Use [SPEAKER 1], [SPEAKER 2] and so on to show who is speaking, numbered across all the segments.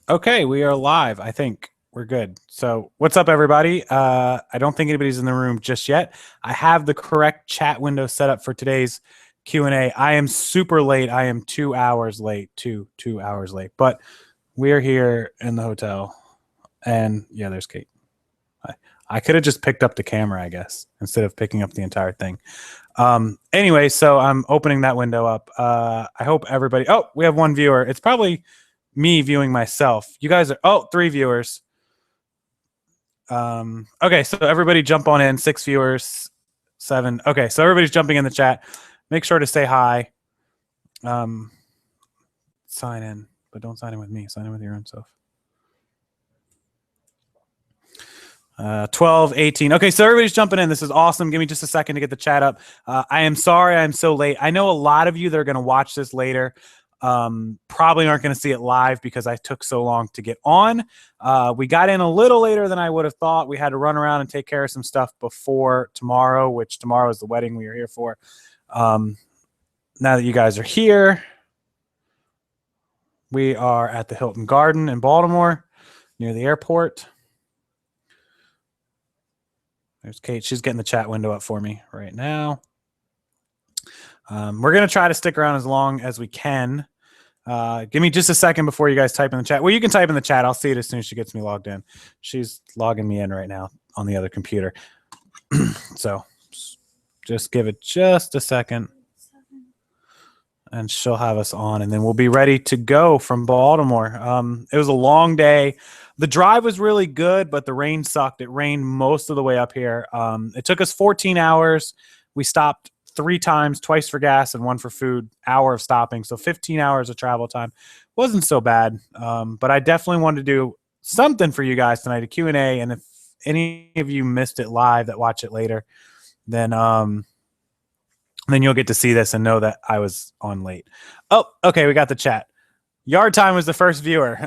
[SPEAKER 1] Okay, we are live. I think we're good. So, what's up, everybody? I don't think anybody's in the room just yet. I have the correct chat window set up for today's Q&A. I am super late. I am 2 hours late. Two hours late. But we're here in the hotel, and yeah, there's Kate. I could have just picked up the camera, I guess, instead of picking up the entire thing. Anyway, so I'm opening that window up. I hope everybody. Oh, we have one viewer. It's probably me viewing myself. You guys are 3 viewers. Okay, so everybody jump on in. 6 viewers, 7. Okay, so everybody's jumping in the chat. Make sure to say hi. Sign in, but don't sign in with me. Sign in with your own self. 12, 18. Okay, so everybody's jumping in. This is awesome. Give me just a second to get the chat up. I am sorry I'm so late. I know a lot of you that are going to watch this later probably aren't going to see it live because I took so long to get on. We got in a little later than I would have thought. We had to run around and take care of some stuff before tomorrow, which tomorrow is the wedding we are here for. Now that you guys are here, we are at the Hilton Garden in Baltimore near the airport. There's Kate. She's getting the chat window up for me right now. We're going to try to stick around as long as we can. Give me just a second before you guys type in the chat. Well, you can type in the chat. I'll see it as soon as she gets me logged in. She's logging me in right now on the other computer. So just give it just a second. And she'll have us on, and then we'll be ready to go from Baltimore. It was a long day. The drive was really good, but the rain sucked. It rained most of the way up here. It took us 14 hours. We stopped 3 times, twice for gas and 1 for food, hour of stopping. So 15 hours of travel time. Wasn't so bad, but I definitely wanted to do something for you guys tonight, a Q&A. And if any of you missed it live that watch it later, then you'll get to see this and know that I was on late. Oh, okay, we got the chat. Yard Time was the first viewer.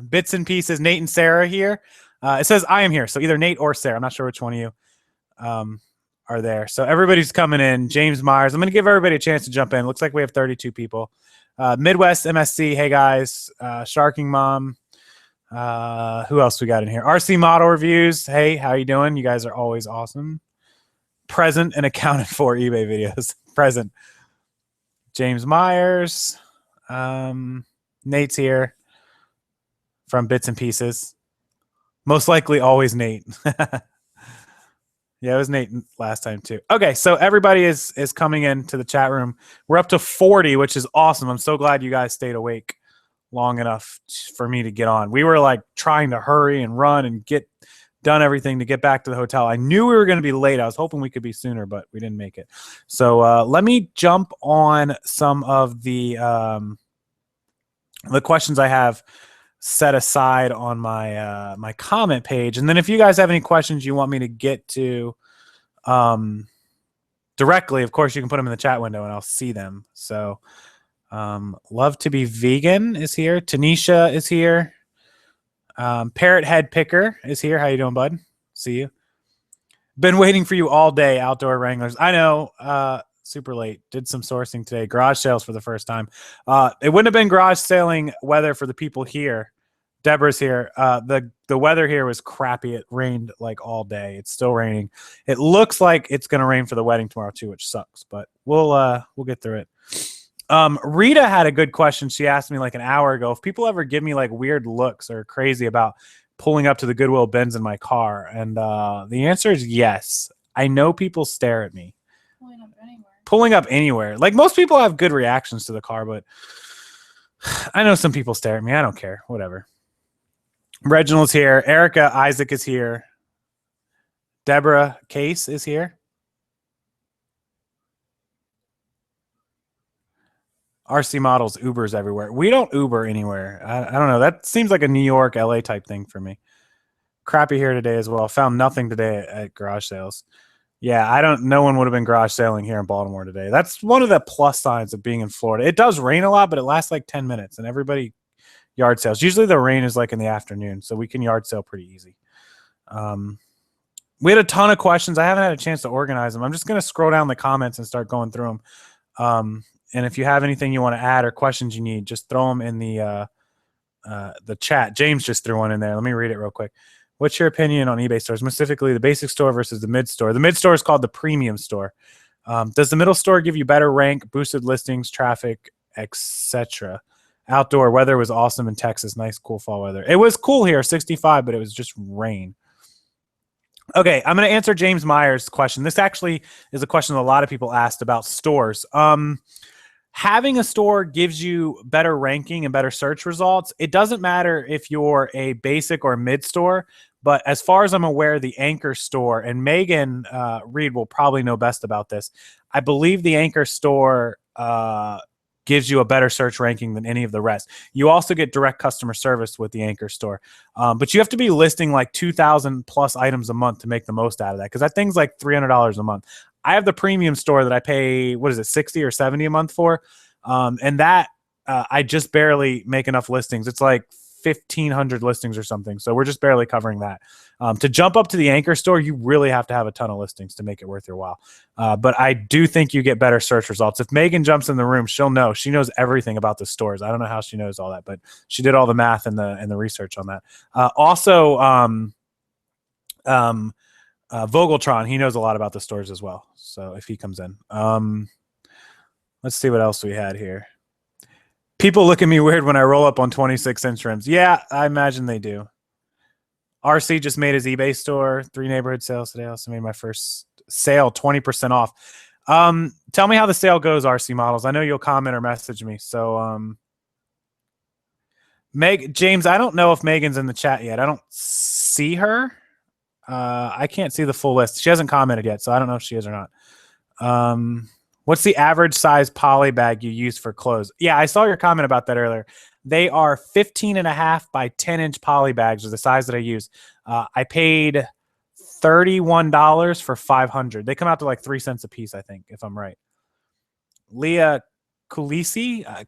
[SPEAKER 1] Bits and Pieces, Nate and Sarah here. It says I am here, so either Nate or Sarah. I'm not sure which one of you are there. So everybody's coming in. James Myers. I'm going to give everybody a chance to jump in. Looks like we have 32 people. Midwest MSC. Hey, guys. Sharking Mom. Who else we got in here? RC Model Reviews. Hey, how you doing? You guys are always awesome. Present and accounted for eBay videos. Present. James Myers. Nate's here from Bits and Pieces. Most likely always Nate. Yeah, it was Nate last time too. Okay, so everybody is coming into the chat room. We're up to 40, which is awesome. I'm so glad you guys stayed awake long enough for me to get on. We were like trying to hurry and run and get done everything to get back to the hotel. I knew we were going to be late. I was hoping we could be sooner, but we didn't make it. So let me jump on some of the questions I have set aside on my my comment page. And then if you guys have any questions you want me to get to directly, of course, you can put them in the chat window and I'll see them. So Love to Be Vegan is here. Tanisha is here. Parrot Head Picker is here. How you doing, bud? See you. Been waiting for you all day, Outdoor Wranglers. I know. Super late. Did some sourcing today. Garage sales for the first time. It wouldn't have been garage sailing weather for the people here. Deborah's here. The weather here was crappy. It rained like all day. It's still raining. It looks like it's going to rain for the wedding tomorrow too, which sucks, but we'll get through it. Rita had a good question. She asked me like an hour ago if people ever give me like weird looks or crazy about pulling up to the Goodwill bins in my car. And the answer is yes. I know people stare at me. Pulling up anywhere. Like most people have good reactions to the car, but I know some people stare at me. I don't care. Whatever. Reginald's here. Erica Isaac is here. Deborah Case is here. RC Models Ubers everywhere. We don't Uber anywhere. I don't know. That seems like a New York, LA type thing for me. Crappy here today as well. Found nothing today at garage sales. Yeah, no one would have been garage sailing here in Baltimore today. That's one of the plus signs of being in Florida. It does rain a lot, but it lasts like 10 minutes and everybody yard sales. Usually the rain is like in the afternoon, so we can yard sale pretty easy. We had a ton of questions. I haven't had a chance to organize them. I'm just going to scroll down the comments and start going through them. And if you have anything you want to add or questions you need, just throw them in the the chat. James just threw one in there. Let me read it real quick. What's your opinion on eBay stores, specifically the basic store versus the mid store? The mid store is called the premium store. Does the middle store give you better rank, boosted listings, traffic, etc.? Outdoor weather was awesome in Texas. Nice, cool fall weather. It was cool here, 65, but it was just rain. Okay, I'm going to answer James Meyer's question. This actually is a question that a lot of people asked about stores. Having a store gives you better ranking and better search results. It doesn't matter if you're a basic or mid store, but as far as I'm aware, the Anchor store, and Megan Reed will probably know best about this, I believe the Anchor store gives you a better search ranking than any of the rest. You also get direct customer service with the Anchor store. But you have to be listing like 2,000 plus items a month to make the most out of that, because that thing's like $300 a month. I have the premium store that I pay, what is it, 60 or 70 a month for? And that I just barely make enough listings. It's like 1,500 listings or something. So we're just barely covering that. To jump up to the Anchor store, you really have to have a ton of listings to make it worth your while. But I do think you get better search results. If Megan jumps in the room, she'll know. She knows everything about the stores. I don't know how she knows all that, but she did all the math and the research on that. Vogeltron, he knows a lot about the stores as well. So if he comes in, let's see what else we had here. People look at me weird when I roll up on 26-inch rims. Yeah, I imagine they do. RC just made his eBay store. 3 neighborhood sales today. I also made my first sale, 20% off. Tell me how the sale goes, RC Models. I know you'll comment or message me. So, James, I don't know if Megan's in the chat yet. I don't see her. I can't see the full list. She hasn't commented yet, so I don't know if she is or not. What's the average size poly bag you use for clothes? Yeah, I saw your comment about that earlier. They are 15.5 by 10-inch poly bags are the size that I use. I paid $31 for 500. They come out to like 3 cents a piece, I think, if I'm right. Leah Kulisa? I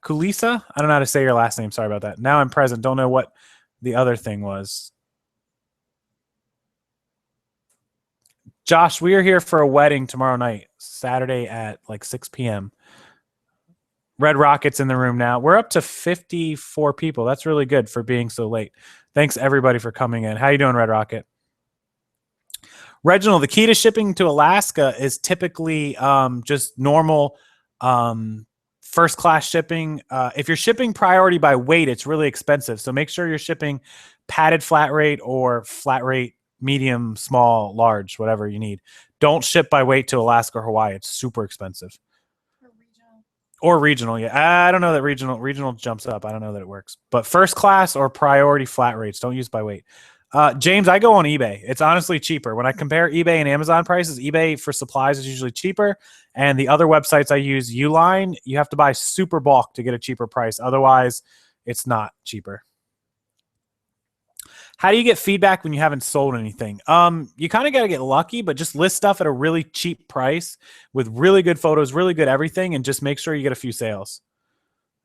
[SPEAKER 1] don't know how to say your last name. Sorry about that. Now I'm present. Don't know what the other thing was. Josh, we are here for a wedding tomorrow night, Saturday at like 6 p.m. Red Rocket's in the room now. We're up to 54 people. That's really good for being so late. Thanks, everybody, for coming in. How you doing, Red Rocket? Reginald, the key to shipping to Alaska is typically just normal first-class shipping. If you're shipping priority by weight, it's really expensive. So make sure you're shipping padded flat rate or flat rate medium, small, large, whatever you need. Don't ship by weight to Alaska or Hawaii. It's super expensive. Or regional, yeah. I don't know that regional jumps up. I don't know that it works. But first class or priority flat rates, don't use by weight. James, I go on eBay. It's honestly cheaper. When I compare eBay and Amazon prices, eBay for supplies is usually cheaper. And the other websites I use, Uline, you have to buy super bulk to get a cheaper price. Otherwise, it's not cheaper. How do you get feedback when you haven't sold anything? You kind of got to get lucky, but just list stuff at a really cheap price with really good photos, really good everything, and just make sure you get a few sales.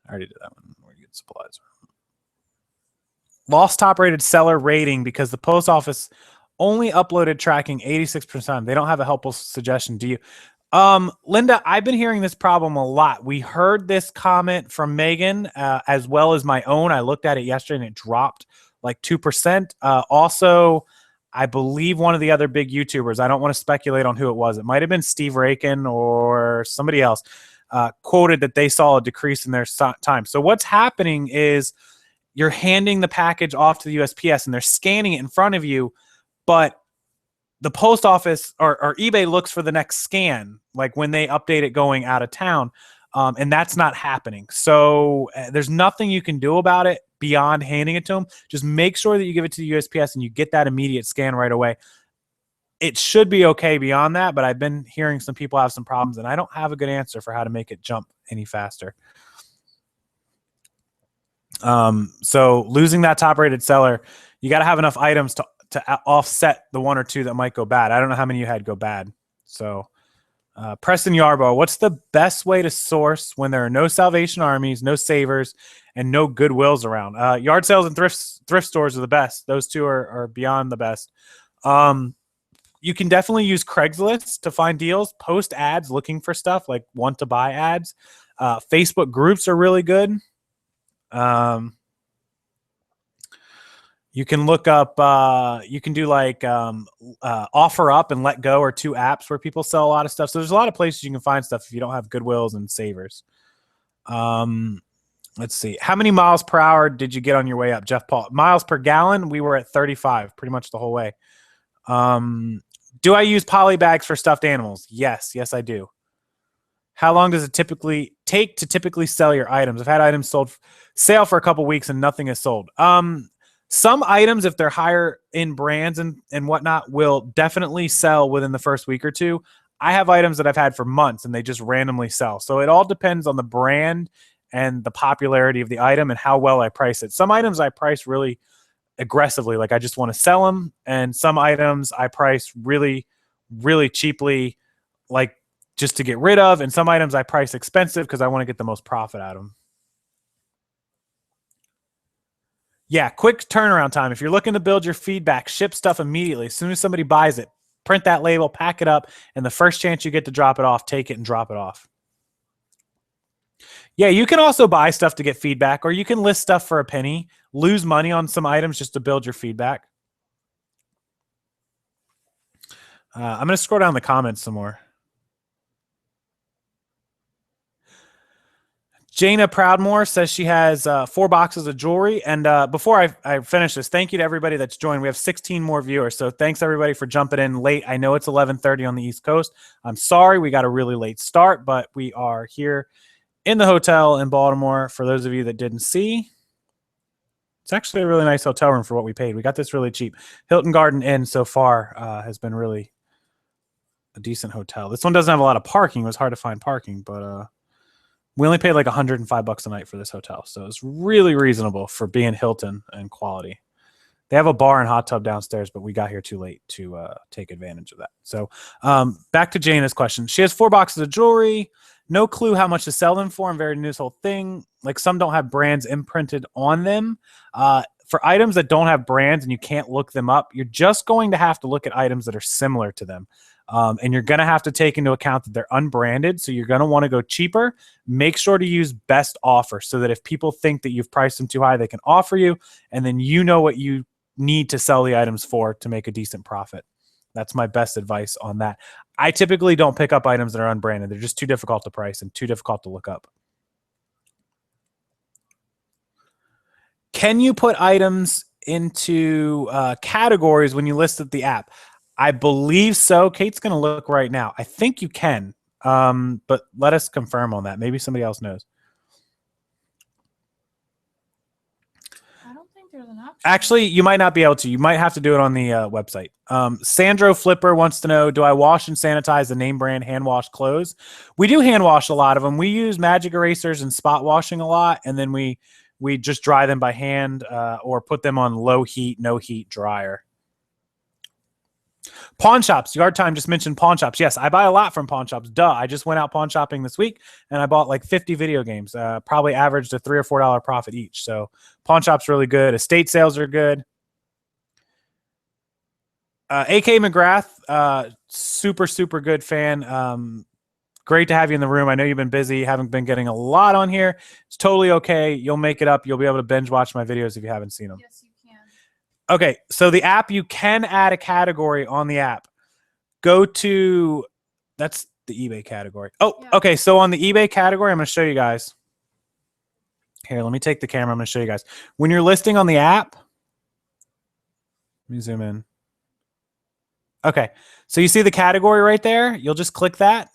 [SPEAKER 1] I already did that one. Where you get supplies. Lost top-rated seller rating because the post office only uploaded tracking 86%. They don't have a helpful suggestion. Do you? Linda, I've been hearing this problem a lot. We heard this comment from Megan as well as my own. I looked at it yesterday and it dropped like 2%. Also, I believe one of the other big YouTubers, I don't want to speculate on who it was. It might have been Steve Rakin or somebody else, quoted that they saw a decrease in their time. So what's happening is you're handing the package off to the USPS and they're scanning it in front of you, but the post office or eBay looks for the next scan, like when they update it going out of town, and that's not happening. So there's nothing you can do about it beyond handing it to them. Just make sure that you give it to the USPS and you get that immediate scan right away. It should be okay beyond that, but I've been hearing some people have some problems, and I don't have a good answer for how to make it jump any faster. So losing that top-rated seller, you got to have enough items to offset the 1 or 2 that might go bad. I don't know how many you had go bad. So Preston Yarbo, what's the best way to source when there are no Salvation Armies, no Savers, and no Goodwills around? Yard sales and thrift stores are the best. Those two are beyond the best. You can definitely use Craigslist to find deals, post ads looking for stuff like want to buy ads. Facebook groups are really good. You can look up, you can do like Offer Up and Let Go are two apps where people sell a lot of stuff. So there's a lot of places you can find stuff if you don't have Goodwills and Savers. Let's see. How many miles per hour did you get on your way up, Jeff Paul? Miles per gallon, we were at 35 pretty much the whole way. Do I use poly bags for stuffed animals? Yes. Yes, I do. How long does it typically take to typically sell your items? I've had items sale for a couple weeks and nothing is sold. Some items, if they're higher in brands and whatnot, will definitely sell within the first week or two. I have items that I've had for months and they just randomly sell. So it all depends on the brand and the popularity of the item and how well I price it. Some items I price really aggressively, like I just want to sell them. And some items I price really, really cheaply, like just to get rid of. And some items I price expensive because I want to get the most profit out of them. Yeah, quick turnaround time. If you're looking to build your feedback, ship stuff immediately. As soon as somebody buys it, print that label, pack it up, and the first chance you get to drop it off, take it and drop it off. Yeah, you can also buy stuff to get feedback, or you can list stuff for a penny, lose money on some items just to build your feedback. I'm going to scroll down the comments some more. Jana Proudmore says she has 4 boxes of jewelry. And before I finish this, thank you to everybody that's joined. We have 16 more viewers. So thanks, everybody, for jumping in late. I know it's 11:30 on the East Coast. I'm sorry we got a really late start, but we are here in the hotel in Baltimore. For those of you that didn't see, it's actually a really nice hotel room for what we paid. We got this really cheap. Hilton Garden Inn so far has been really a decent hotel. This one doesn't have a lot of parking. It was hard to find parking, but we only paid like $105 a night for this hotel. So it's really reasonable for being Hilton and quality. They have a bar and hot tub downstairs, but we got here too late to take advantage of that. So back to Jana's question. She has 4 boxes of jewelry. No clue how much to sell them for. I'm very new to this whole thing. Like some don't have brands imprinted on them. For items that don't have brands and you can't look them up, you're just going to have to look at items that are similar to them. And you're going to have to take into account that they're unbranded. So you're going to want to go cheaper. Make sure to use best offer so that if people think that you've priced them too high, they can offer you. And then you know what you need to sell the items for to make a decent profit. That's my best advice on that. I typically don't pick up items that are unbranded. They're just too difficult to price and too difficult to look up. Can you put items into categories when you list at the app? I believe so. Kate's going to look right now. I think you can, but let us confirm on that. Maybe somebody else knows.
[SPEAKER 2] I don't think there's an option.
[SPEAKER 1] Actually, you might not be able to. You might have to do it on the website. Sandro Flipper wants to know, do I wash and sanitize the name brand hand wash clothes? We do hand wash a lot of them. We use magic erasers and spot washing a lot, and then we just dry them by hand or put them on low heat, no heat dryer. Pawn shops. Yard Time just mentioned pawn shops. Yes, I buy a lot from pawn shops. Duh. I just went out pawn shopping this week and I bought like 50 video games. Probably averaged a $3 or $4 profit each. So pawn shops really good. Estate sales are good. AK McGrath, super good fan. Great to have you in the room. I know you've been busy. Haven't been getting a lot on here. It's totally okay. You'll make it up. You'll be able to binge watch my videos if you haven't seen them.
[SPEAKER 2] Yes, you can.
[SPEAKER 1] Okay, so the app, you can add a category on the app. Go to, that's the eBay category. Oh, yeah. Okay, so on the eBay category, I'm going to show you guys. Here, let me take the camera. I'm going to show you guys. When you're listing on the app, let me zoom in. Okay, so you see the category right there? You'll just click that.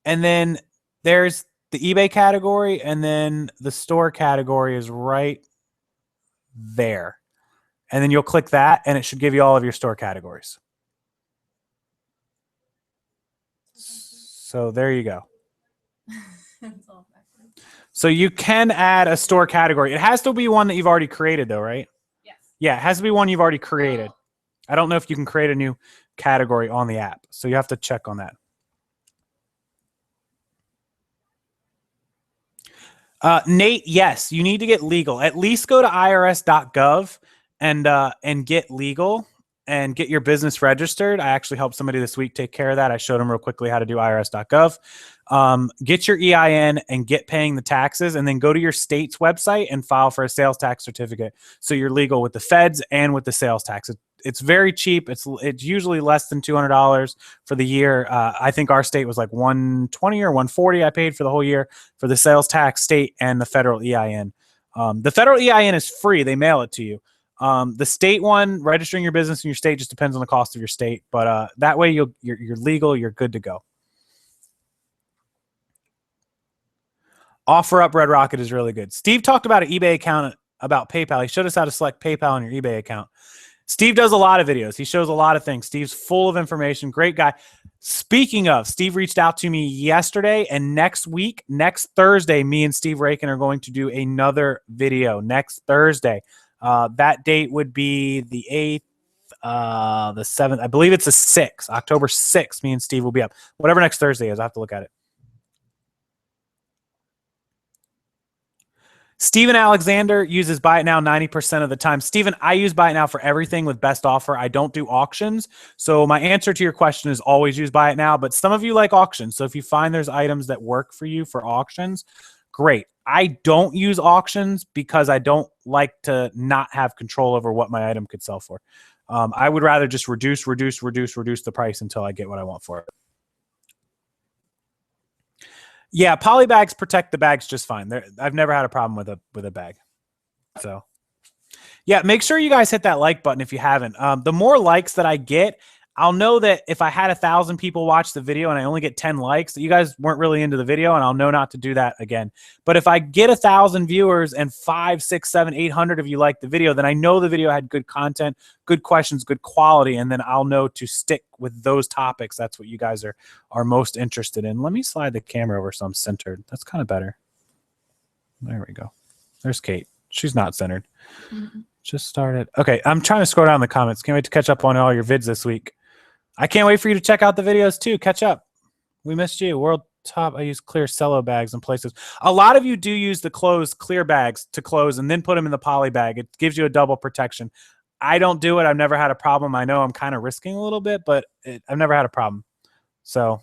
[SPEAKER 1] And then there's the eBay category, and then the store category is right there. And then you'll click that, and it should give you all of your store categories. So there you go. So you can add a store category. It has to be one that you've already created, though, right?
[SPEAKER 2] Yes.
[SPEAKER 1] Yeah, it has to be one you've already created. I don't know if you can create a new category on the app, so you have to check on that. Nate, yes, you need to get legal. At least go to irs.gov and get legal. and get your business registered. I actually helped somebody this week take care of that. I showed them real quickly how to do irs.gov. Get your EIN and get paying the taxes, and then go to your state's website and file for a sales tax certificate. So you're legal with the feds and with the sales tax. It's very cheap. It's usually less than $200 for the year. I think our state was like $120 or $140 I paid for the whole year for the sales tax, state, and the federal EIN. The federal EIN is free. They mail it to you. The state one, registering your business in your state, just depends on the cost of your state. But that way you're legal. You're good to go. Offer Up Red Rocket is really good. Steve talked about an eBay account, about PayPal. He showed us how to select PayPal on your eBay account. Steve does a lot of videos. He shows a lot of things. Steve's full of information. Great guy. Speaking of, Steve reached out to me yesterday, and next week, next Thursday, me and Steve Rakin are going to do another video next Thursday. That date would be the 8th, the 7th. I believe it's the 6th, October 6th. Me and Steve will be up. Whatever next Thursday is, I have to look at it. Steven Alexander uses Buy It Now 90% of the time. Steven, I use Buy It Now for everything with best offer. I don't do auctions. So my answer to your question is always use Buy It Now, but some of you like auctions. So if you find there's items that work for you for auctions, great. I don't use auctions because I don't like to not have control over what my item could sell for. I would rather just reduce the price until I get what I want for it. Yeah, poly bags protect the bags just fine. I've never had a problem with a bag. So, yeah, make sure you guys hit that like button if you haven't. The more likes that I get, I'll know that if I had 1,000 people watch the video and I only get 10 likes, that you guys weren't really into the video, and I'll know not to do that again. But if I get 1,000 viewers and 5, 6, 7, 800 of you like the video, then I know the video had good content, good questions, good quality, and then I'll know to stick with those topics. That's what you guys are most interested in. Let me slide the camera over so I'm centered. That's kind of better. There we go. There's Kate. She's not centered. Mm-hmm. Just started. Okay, I'm trying to scroll down the comments. Can't wait to catch up on all your vids this week. I can't wait for you to check out the videos too. Catch up. We missed you. World top. I use clear cello bags in places. A lot of you do use the closed clear bags to close and then put them in the poly bag. It gives you a double protection. I don't do it. I've never had a problem. I know I'm kind of risking a little bit, but I've never had a problem. So.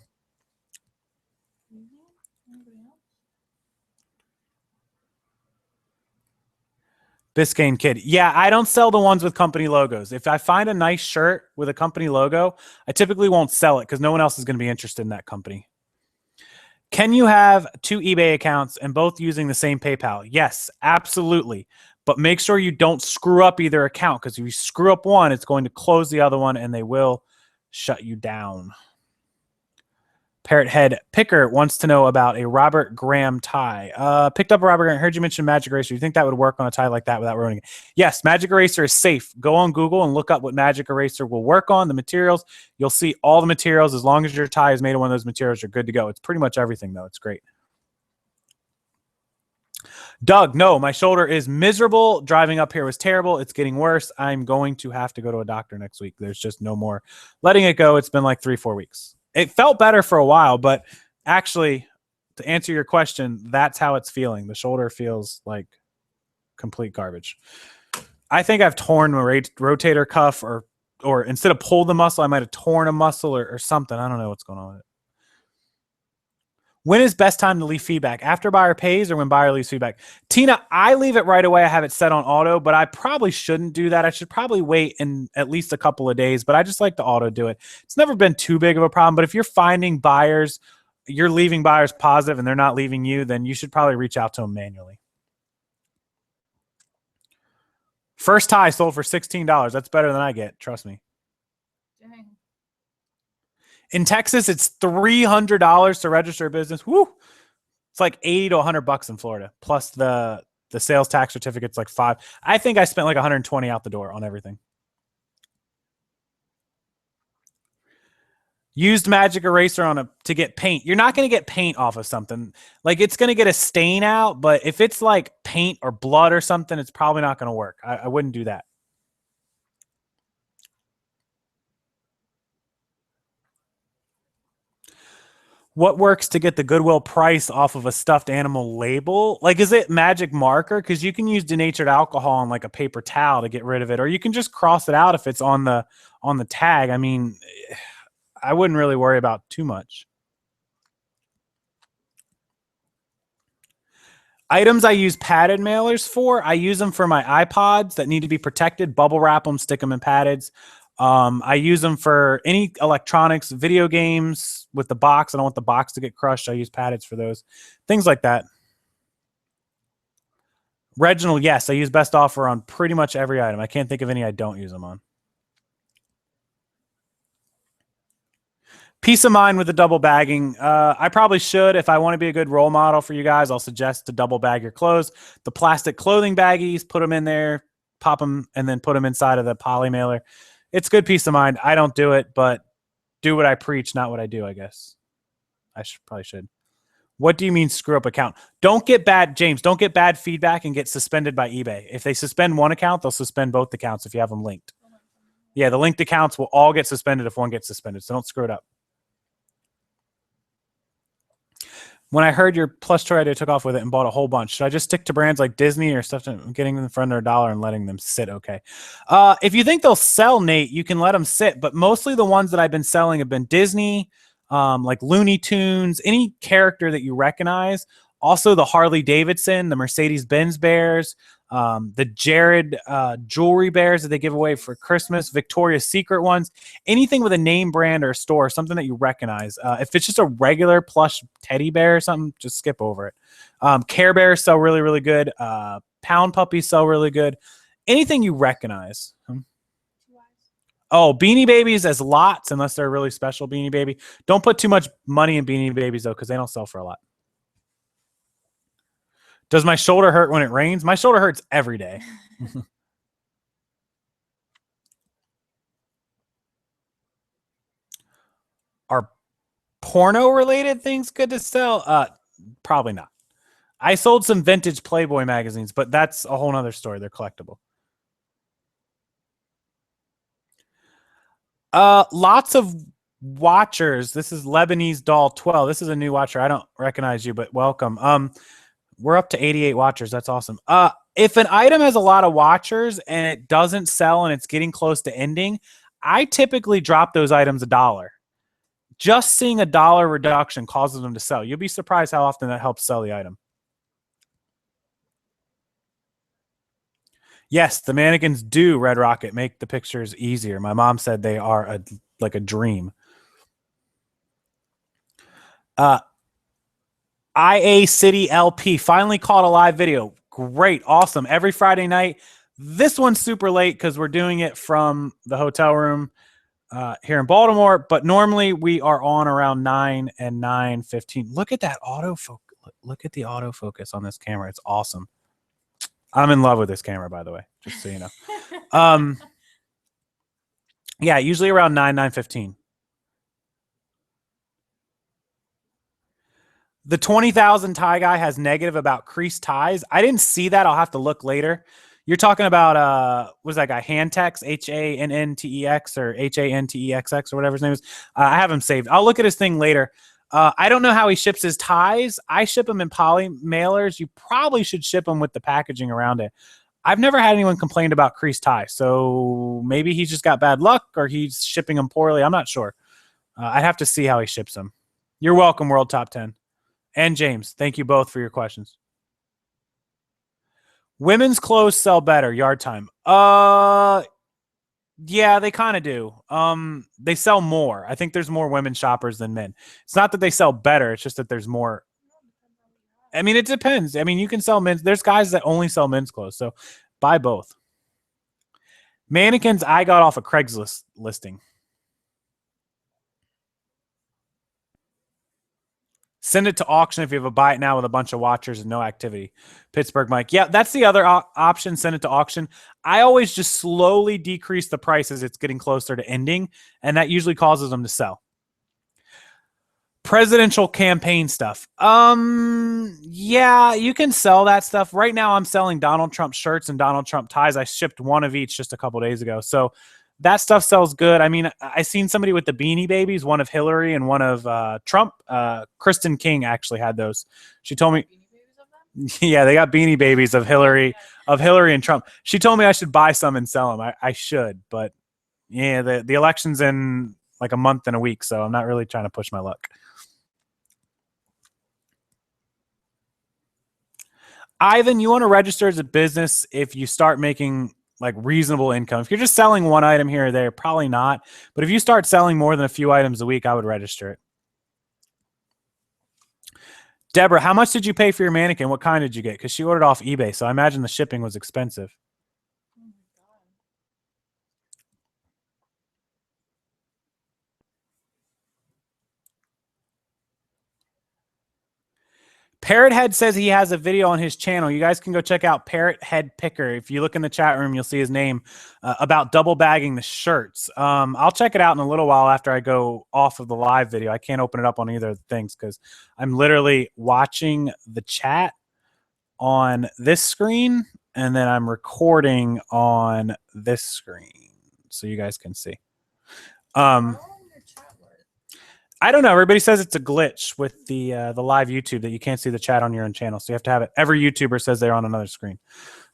[SPEAKER 1] Biscayne Kid. Yeah, I don't sell the ones with company logos. If I find a nice shirt with a company logo, I typically won't sell it because no one else is going to be interested in that company. Can you have 2 eBay accounts and both using the same PayPal? Yes, absolutely. But make sure you don't screw up either account, because if you screw up one, it's going to close the other one and they will shut you down. Parrot Head Picker wants to know about a Robert Graham tie. Picked up a Robert Graham. Heard you mention Magic Eraser. You think that would work on a tie like that without ruining it? Yes, Magic Eraser is safe. Go on Google and look up what Magic Eraser will work on, the materials. You'll see all the materials. As long as your tie is made of one of those materials, you're good to go. It's pretty much everything, though. It's great. Doug, no, my shoulder is miserable. Driving up here was terrible. It's getting worse. I'm going to have to go to a doctor next week. There's just no more letting it go. It's been like 3-4 weeks. It felt better for a while, but actually, to answer your question, that's how it's feeling. The shoulder feels like complete garbage. I think I've torn my rotator cuff, or instead of pulled the muscle, I might have torn a muscle or something. I don't know what's going on with it. When is best time to leave feedback? After buyer pays or when buyer leaves feedback? Tina, I leave it right away. I have it set on auto, but I probably shouldn't do that. I should probably wait in at least a couple of days, but I just like to auto do it. It's never been too big of a problem, but if you're finding buyers, you're leaving buyers positive and they're not leaving you, then you should probably reach out to them manually. First tie sold for $16. That's better than I get. Trust me.
[SPEAKER 2] Dang.
[SPEAKER 1] In Texas, it's $300 to register a business. Woo! It's like $80 to $100 in Florida. Plus the sales tax certificate's like $5. I think I spent like $120 out the door on everything. Used Magic Eraser to get paint. You're not going to get paint off of something. Like, it's going to get a stain out, but if it's like paint or blood or something, it's probably not going to work. I wouldn't do that. What works to get the Goodwill price off of a stuffed animal label? Like, is it magic marker? Because you can use denatured alcohol on like a paper towel to get rid of it, or you can just cross it out if it's on the tag. I mean, I wouldn't really worry about too much. Items I use padded mailers for. I use them for my iPods that need to be protected. Bubble wrap them, stick them in paddeds. I use them for any electronics, video games with the box. I don't want the box to get crushed. I use paddeds for those. Things like that. Reginald, yes, I use best offer on pretty much every item. I can't think of any I don't use them on. Peace of mind with the double bagging. I probably should. If I want to be a good role model for you guys, I'll suggest to double bag your clothes. The plastic clothing baggies, put them in there, pop them, and then put them inside of the poly mailer. It's good peace of mind. I don't do it, but do what I preach, not what I do, I guess. I probably should. What do you mean screw up account? Don't get bad, James, don't get bad feedback and get suspended by eBay. If they suspend one account, they'll suspend both accounts if you have them linked. Yeah, the linked accounts will all get suspended if one gets suspended, so don't screw it up. When I heard your plush toy idea, I took off with it and bought a whole bunch. Should I just stick to brands like Disney or stuff, getting them for under $1 and letting them sit? Okay. If you think they'll sell, Nate, you can let them sit. But mostly the ones that I've been selling have been Disney, like Looney Tunes, any character that you recognize. Also the Harley Davidson, the Mercedes-Benz bears, the Jared jewelry bears that they give away for Christmas, Victoria's Secret ones, anything with a name brand or a store, something that you recognize. If it's just a regular plush teddy bear or something, just skip over it. Care Bears sell really, really good. Pound puppies sell really good. Anything you recognize. Oh, Beanie Babies as lots, unless they're a really special Beanie Baby. Don't put too much money in Beanie Babies, though, because they don't sell for a lot. Does my shoulder hurt when it rains? My shoulder hurts every day. Are porno-related things good to sell? Probably not. I sold some vintage Playboy magazines, but that's a whole nother story. They're collectible. Lots of watchers. This is Lebanese Doll 12. This is a new watcher. I don't recognize you, but welcome. We're up to 88 watchers. That's awesome. If an item has a lot of watchers and it doesn't sell and it's getting close to ending, I typically drop those items $1. Just seeing $1 reduction causes them to sell. You'll be surprised how often that helps sell the item. Yes, the mannequins do, Red Rocket, make the pictures easier. My mom said they are like a dream. IA City LP finally caught a live video. Great, awesome. Every Friday night. This one's super late because we're doing it from the hotel room here in Baltimore. But normally we are on around 9 and 9:15. Look at that autofocus. Look at the autofocus on this camera. It's awesome. I'm in love with this camera, by the way, just so you know. Yeah, usually around 9:15. The 20,000 tie guy has negative about creased ties. I didn't see that. I'll have to look later. You're talking about, what's that guy? Hantex, Hanntex or Hantexx or whatever his name is. I have him saved. I'll look at his thing later. I don't know how he ships his ties. I ship them in poly mailers. You probably should ship them with the packaging around it. I've never had anyone complain about creased ties. So maybe he's just got bad luck or he's shipping them poorly. I'm not sure. I'd have to see how he ships them. You're welcome, World Top 10. And James, thank you both for your questions. Women's clothes sell better, yard time. Yeah, they kind of do. They sell more. I think there's more women shoppers than men. It's not that they sell better, it's just that there's more. I mean, it depends. I mean, you can sell men's. There's guys that only sell men's clothes, so buy both. Mannequins I got off a Craigslist listing. Send it to auction if you have a buy it now with a bunch of watchers and no activity. Pittsburgh Mike. Yeah, that's the other option. Send it to auction. I always just slowly decrease the price as it's getting closer to ending, and that usually causes them to sell. Presidential campaign stuff. Yeah, you can sell that stuff. Right now I'm selling Donald Trump shirts and Donald Trump ties. I shipped one of each just a couple days ago. So that stuff sells good. I mean, I seen somebody with the Beanie Babies, one of Hillary and one of Trump. Kristen King actually had those. She told me, yeah, they got Beanie Babies of Hillary and Trump. She told me I should buy some and sell them. I should, but yeah, the election's in like a month and a week, so I'm not really trying to push my luck. Ivan, you want to register as a business if you start making like reasonable income. If you're just selling one item here or there, probably not. But if you start selling more than a few items a week, I would register it. Deborah, how much did you pay for your mannequin? What kind did you get? Because she ordered off eBay, so I imagine the shipping was expensive. Parrot Head says he has a video on his channel. You guys can go check out Parrot Head Picker. If you look in the chat room, you'll see his name about double bagging the shirts. I'll check it out in a little while after I go off of the live video. I can't open it up on either of the things because I'm literally watching the chat on this screen and then I'm recording on this screen so you guys can see. I don't know. Everybody says it's a glitch with the live YouTube that you can't see the chat on your own channel. So you have to have it. Every YouTuber says they're on another screen.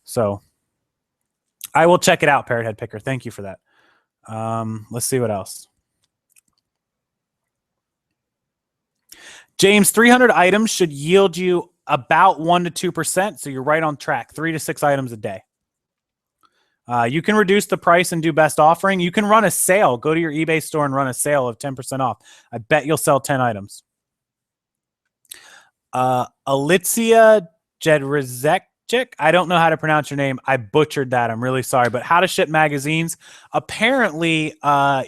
[SPEAKER 1] So I will check it out, Parrot Head Picker. Thank you for that. Let's see what else. James, 300 items should yield you about 1 to 2%. So you're right on track. 3 to 6 items a day. You can reduce the price and do best offering. You can run a sale. Go to your eBay store and run a sale of 10% off. I bet you'll sell 10 items. Alicia Jedrzejczyk. I don't know how to pronounce your name. I butchered that. I'm really sorry. But how to ship magazines. Apparently,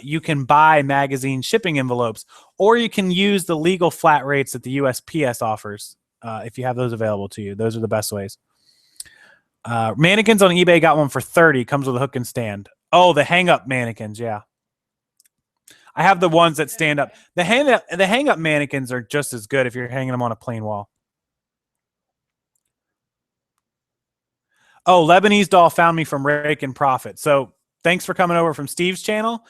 [SPEAKER 1] you can buy magazine shipping envelopes, or you can use the legal flat rates that the USPS offers if you have those available to you. Those are the best ways. Mannequins on eBay, got one for 30. Comes with a hook and stand. Oh, the hang-up mannequins, yeah. I have the ones that stand up. The hang-up mannequins are just as good if you're hanging them on a plain wall. Oh, Lebanese doll found me from Rake and Profit. So thanks for coming over from Steve's channel.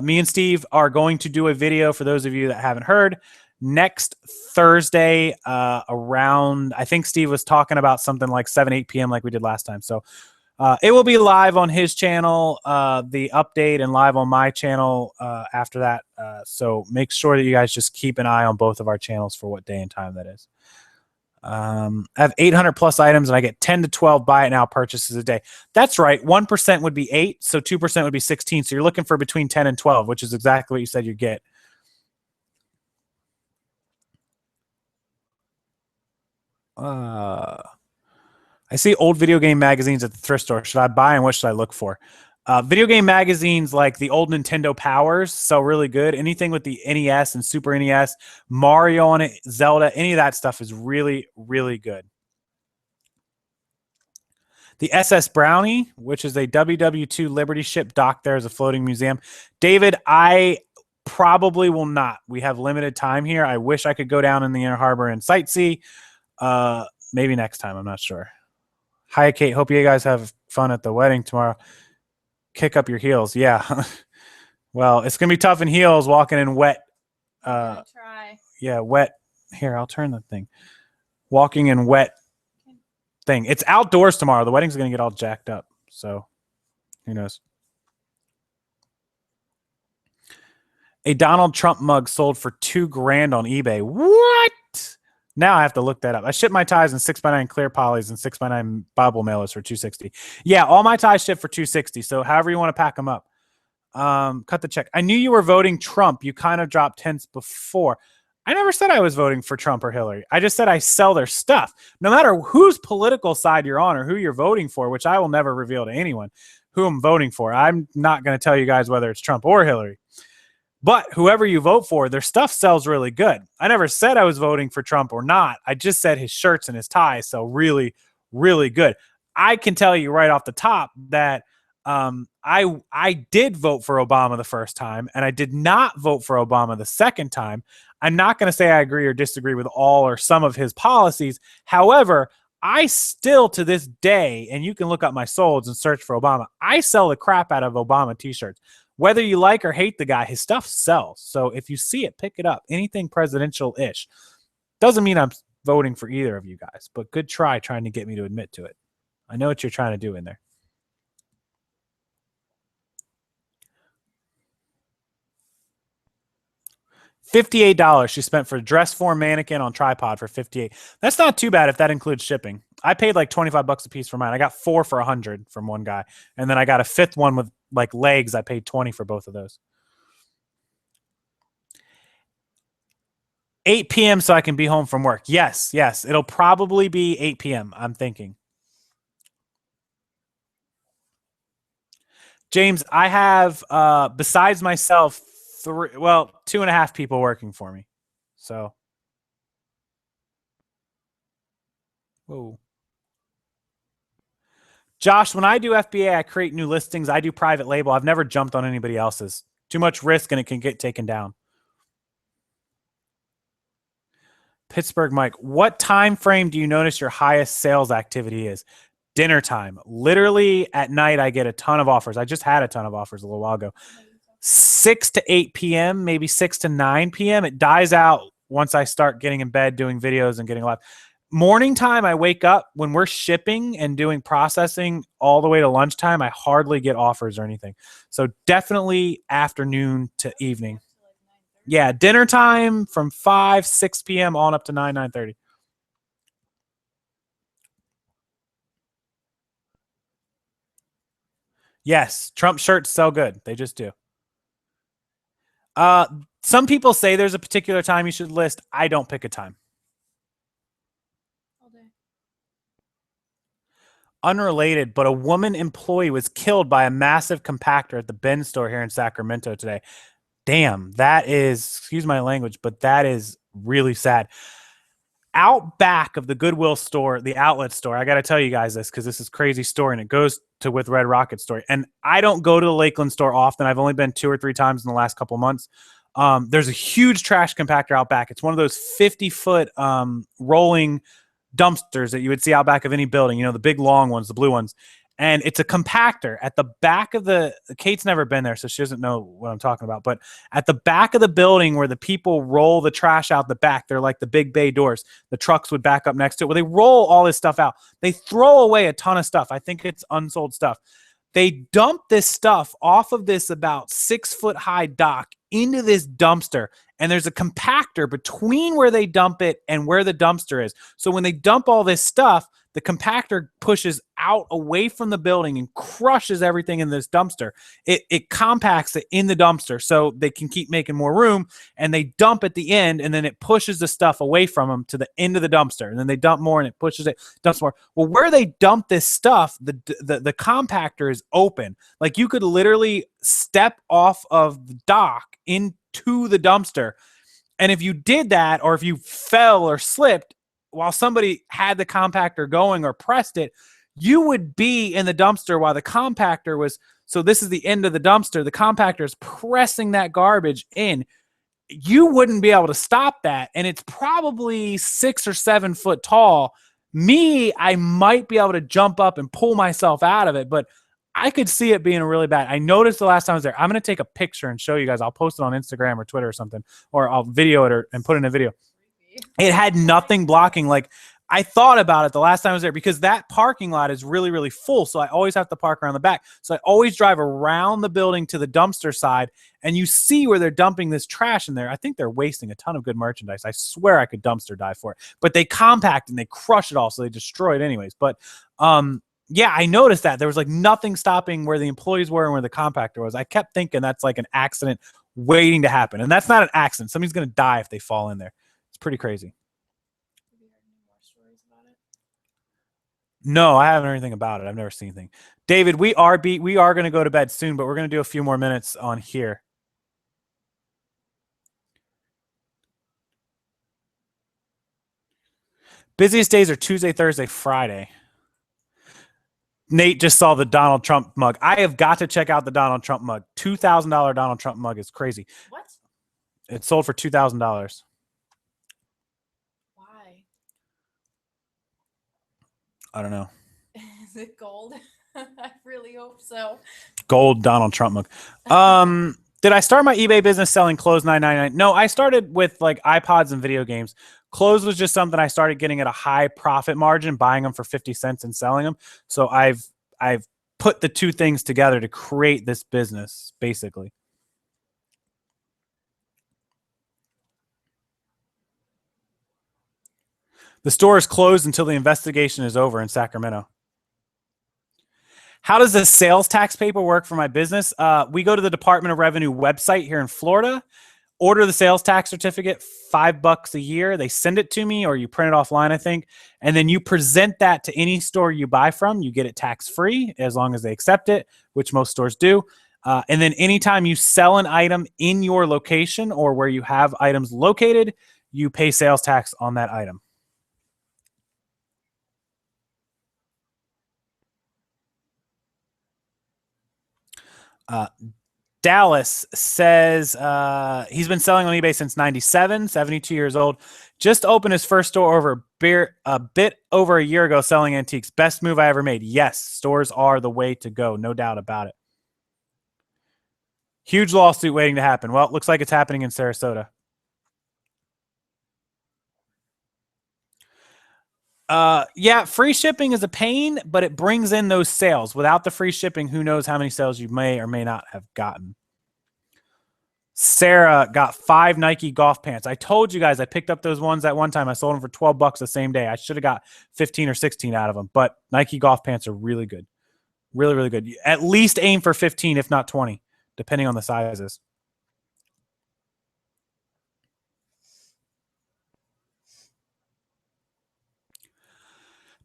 [SPEAKER 1] Me and Steve are going to do a video for those of you that haven't heard. Next Thursday around, I think Steve was talking about something like 7, 8 p.m. like we did last time. So it will be live on his channel, the update, and live on my channel after that. So make sure that you guys just keep an eye on both of our channels for what day and time that is. I have 800 plus items and I get 10 to 12 buy it now purchases a day. That's right. 1% would be 8. So 2% would be 16. So you're looking for between 10 and 12, which is exactly what you said you get. I see old video game magazines at the thrift store. Should I buy and what should I look for? Video game magazines like the old Nintendo Powers sell really good. Anything with the NES and Super NES, Mario on it, Zelda, any of that stuff is really, really good. The SS Brownie, which is a WW2 Liberty ship docked there as a floating museum. David, I probably will not. We have limited time here. I wish I could go down in the Inner Harbor and sightsee. Maybe next time. I'm not sure. Hi, Kate. Hope you guys have fun at the wedding tomorrow. Kick up your heels. Yeah. Well, it's going to be tough in heels walking in wet.
[SPEAKER 2] Try.
[SPEAKER 1] Yeah, wet. Here, I'll turn the thing. Walking in wet thing. It's outdoors tomorrow. The wedding's going to get all jacked up. So who knows? A Donald Trump mug sold for $2,000 on eBay. What? Now I have to look that up. I ship my ties in 6x9 clear polys and 6x9 Bible mailers for $260. Yeah, all my ties ship for $260. So however you want to pack them up. Cut the check. I knew you were voting Trump. You kind of dropped hints before. I never said I was voting for Trump or Hillary. I just said I sell their stuff. No matter whose political side you're on or who you're voting for, which I will never reveal to anyone who I'm voting for. I'm not going to tell you guys whether it's Trump or Hillary. But whoever you vote for, their stuff sells really good. I never said I was voting for Trump or not. I just said his shirts and his ties sell really, really good. I can tell you right off the top that I did vote for Obama the first time, and I did not vote for Obama the second time. I'm not going to say I agree or disagree with all or some of his policies. However, I still to this day, and you can look up my solds and search for Obama, I sell the crap out of Obama t-shirts. Whether you like or hate the guy, his stuff sells. So if you see it, pick it up. Anything presidential-ish. Doesn't mean I'm voting for either of you guys, but good try trying to get me to admit to it. I know what you're trying to do in there. $58 she spent for a dress form mannequin on tripod for $58. That's not too bad if that includes shipping. I paid like $25 a piece for mine. I got 4 for $100 from one guy, and then I got a 5th one with like legs. I paid $20 for both of those. 8 p.m. so I can be home from work. Yes, it'll probably be 8 p.m. I'm thinking. James, I have besides myself 2.5 people working for me. So, whoa. Josh, when I do FBA, I create new listings. I do private label. I've never jumped on anybody else's. Too much risk and it can get taken down. Pittsburgh Mike, what time frame do you notice your highest sales activity is? Dinner time. Literally at night, I get a ton of offers. I just had a ton of offers a little while ago. 6 to 8 p.m., maybe 6 to 9 p.m. It dies out once I start getting in bed, doing videos and getting live. Morning time, I wake up when we're shipping and doing processing all the way to lunchtime. I hardly get offers or anything. So definitely afternoon to evening. Yeah, dinner time from 5, 6 p.m. on up to 9, 9:30. Yes, Trump shirts sell good. They just do. Some people say there's a particular time you should list. I don't pick a time.
[SPEAKER 2] All day.
[SPEAKER 1] Unrelated, but a woman employee was killed by a massive compactor at the bin store here in Sacramento today. Damn, that is, excuse my language, but that is really sad. Out back of the Goodwill store, the outlet store, I got to tell you guys this because this is a crazy story and it goes to with Red Rocket story. And I don't go to the Lakeland store often. I've only been 2 or 3 times in the last couple of months. There's a huge trash compactor out back. It's one of those 50-foot rolling dumpsters that you would see out back of any building, you know, the big long ones, the blue ones. And it's a compactor at the back of the, Kate's never been there, so she doesn't know what I'm talking about. But at the back of the building where the people roll the trash out the back, they're like the big bay doors. The trucks would back up next to it where they roll all this stuff out. They throw away a ton of stuff. I think it's unsold stuff. They dump this stuff off of this about 6-foot high dock into this dumpster. And there's a compactor between where they dump it and where the dumpster is. So when they dump all this stuff, the compactor pushes out away from the building and crushes everything in this dumpster. It compacts it in the dumpster so they can keep making more room, and they dump at the end, and then it pushes the stuff away from them to the end of the dumpster, and then they dump more and it pushes it, dumps more. Well, where they dump this stuff, the compactor is open. Like you could literally step off of the dock into the dumpster. And if you did that, or if you fell or slipped while somebody had the compactor going or pressed it, you would be in the dumpster while the compactor was. So this is the end of the dumpster. The compactor is pressing that garbage in. You wouldn't be able to stop that. And it's probably 6 or 7 foot tall. Me, I might be able to jump up and pull myself out of it, but I could see it being really bad. I noticed the last time I was there. I'm going to take a picture and show you guys. I'll post it on Instagram or Twitter or something, or I'll video it and put it in a video. It had nothing blocking. Like I thought about it the last time I was there because that parking lot is really, really full. So I always have to park around the back. So I always drive around the building to the dumpster side, and you see where they're dumping this trash in there. I think they're wasting a ton of good merchandise. I swear I could dumpster dive for it, but they compact and they crush it all. So they destroy it anyways. But, yeah, I noticed that there was like nothing stopping where the employees were and where the compactor was. I kept thinking that's like an accident waiting to happen. And that's not an accident. Somebody's going to die if they fall in there. It's pretty crazy.
[SPEAKER 2] Have you heard any more stories about it?
[SPEAKER 1] No, I haven't heard anything about it. I've never seen anything. David, we are going to go to bed soon, but we're going to do a few more minutes on here. Busiest days are Tuesday, Thursday, Friday. Nate just saw the Donald Trump mug. I have got to check out the Donald Trump mug. $2,000 Donald Trump mug is crazy.
[SPEAKER 2] What?
[SPEAKER 1] It sold for $2,000.
[SPEAKER 2] Why?
[SPEAKER 1] I don't know.
[SPEAKER 2] Is it gold? I really hope so.
[SPEAKER 1] Gold Donald Trump mug. Did I start my eBay business selling clothes $9.99? No, I started with like iPods and video games. Clothes was just something I started getting at a high profit margin, buying them for 50 cents and selling them. So I've put the two things together to create this business, basically. The store is closed until the investigation is over in Sacramento. How does the sales tax paper work for my business? We go to the Department of Revenue website here in Florida, order the sales tax certificate, $5 a year. They send it to me, or you print it offline, I think. And then you present that to any store you buy from. You get it tax-free as long as they accept it, which most stores do. And then anytime you sell an item in your location or where you have items located, you pay sales tax on that item. Dallas says he's been selling on eBay since 97, 72 years old. Just opened his first store a bit over a year ago selling antiques. Best move I ever made. Yes, stores are the way to go. No doubt about it. Huge lawsuit waiting to happen. Well, it looks like it's happening in Sarasota. Yeah, free shipping is a pain, but it brings in those sales. Without the free shipping, who knows how many sales you may or may not have gotten. Sarah got 5 Nike golf pants. I told you guys I picked up those ones at one time. I sold them for $12 the same day. I should have got 15 or 16 out of them, but Nike golf pants are really good. Really, really good. At least aim for 15, if not 20, depending on the sizes.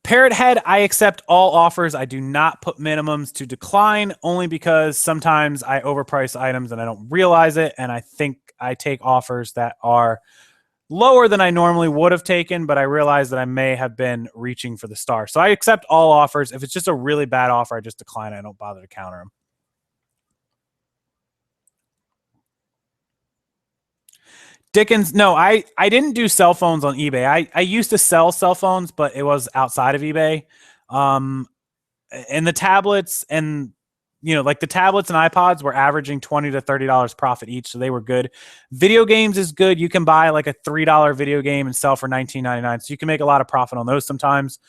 [SPEAKER 1] Parrot Head, I accept all offers. I do not put minimums to decline, only because sometimes I overprice items and I don't realize it, and I think I take offers that are lower than I normally would have taken, but I realize that I may have been reaching for the star. So I accept all offers. If it's just a really bad offer, I just decline. I don't bother to counter them. Dickens, no, I didn't do cell phones on eBay. I used to sell cell phones, but it was outside of eBay. And the tablets and, like the tablets and iPods were averaging $20 to $30 profit each, so they were good. Video games is good. You can buy like a $3 video game and sell for $19.99, so you can make a lot of profit on those sometimes.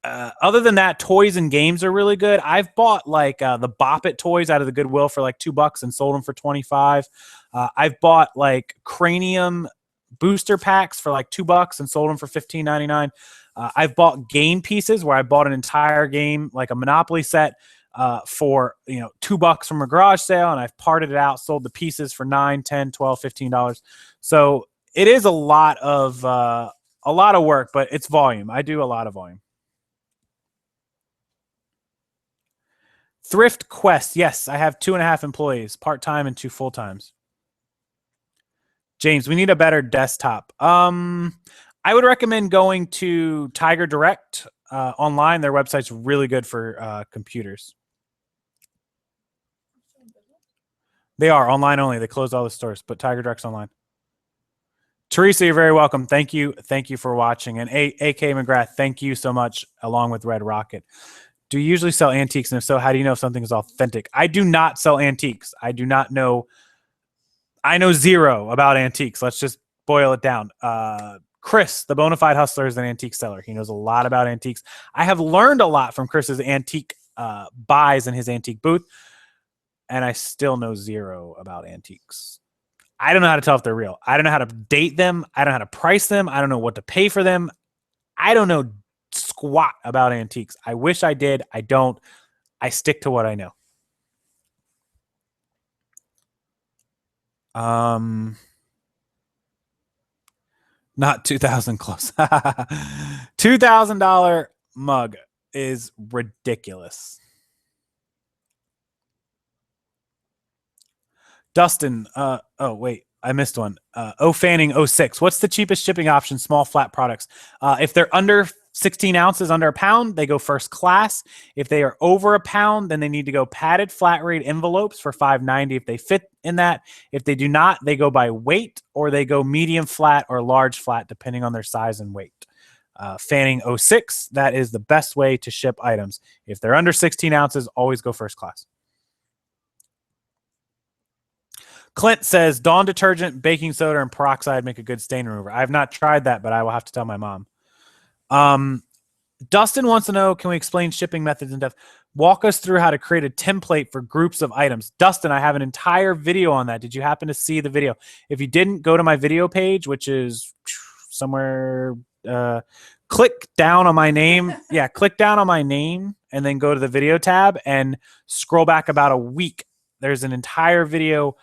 [SPEAKER 1] Other than that, toys and games are really good. I've bought like the Bop It toys out of the Goodwill for like $2 and sold them for 25. I've bought like Cranium booster packs for like $2 and sold them for $15.99. I've bought game pieces where I bought an entire game, like a Monopoly set, for $2 from a garage sale, and I've parted it out, sold the pieces for $9, $10, $12, $15. So it is a lot of work, but it's volume. I do a lot of volume. Thrift Quest. Yes, I have 2.5 employees, part-time and 2 full-times. James, we need a better desktop. I would recommend going to Tiger Direct online. Their website's really good for computers. They are online only. They closed all the stores, but Tiger Direct's online. Teresa, you're very welcome. Thank you. Thank you for watching. And AK McGrath, thank you so much, along with Red Rocket. Do you usually sell antiques? And if so, how do you know if something is authentic? I do not sell antiques. I do not know. I know zero about antiques. Let's just boil it down. Chris, the Bonafide Hustler, is an antique seller. He knows a lot about antiques. I have learned a lot from Chris's antique buys in his antique booth, and I still know zero about antiques. I don't know how to tell if they're real. I don't know how to date them. I don't know how to price them. I don't know what to pay for them. I don't know squat about antiques. I wish I did. I don't. I stick to what I know. Not 2,000 close. $2,000 mug is ridiculous. Dustin, oh wait, I missed one. Fanning 06. What's the cheapest shipping option? Small flat products. If they're under 16 ounces, under a pound, they go first class. If they are over a pound, then they need to go padded flat rate envelopes for $5.90 if they fit in that. If they do not, they go by weight, or they go medium flat or large flat, depending on their size and weight. Fanning 06. That is the best way to ship items. If they're under 16 ounces, always go first class. Clint says Dawn detergent, baking soda, and peroxide make a good stain remover. I have not tried that, but I will have to tell my mom. Dustin wants to know, can we explain shipping methods in depth? Walk us through how to create a template for groups of items. Dustin, I have an entire video on that. Did you happen to see the video? If you didn't, go to my video page, which is somewhere. Click down on my name. Yeah, click down on my name and then go to the video tab and scroll back about a week. There's an entire video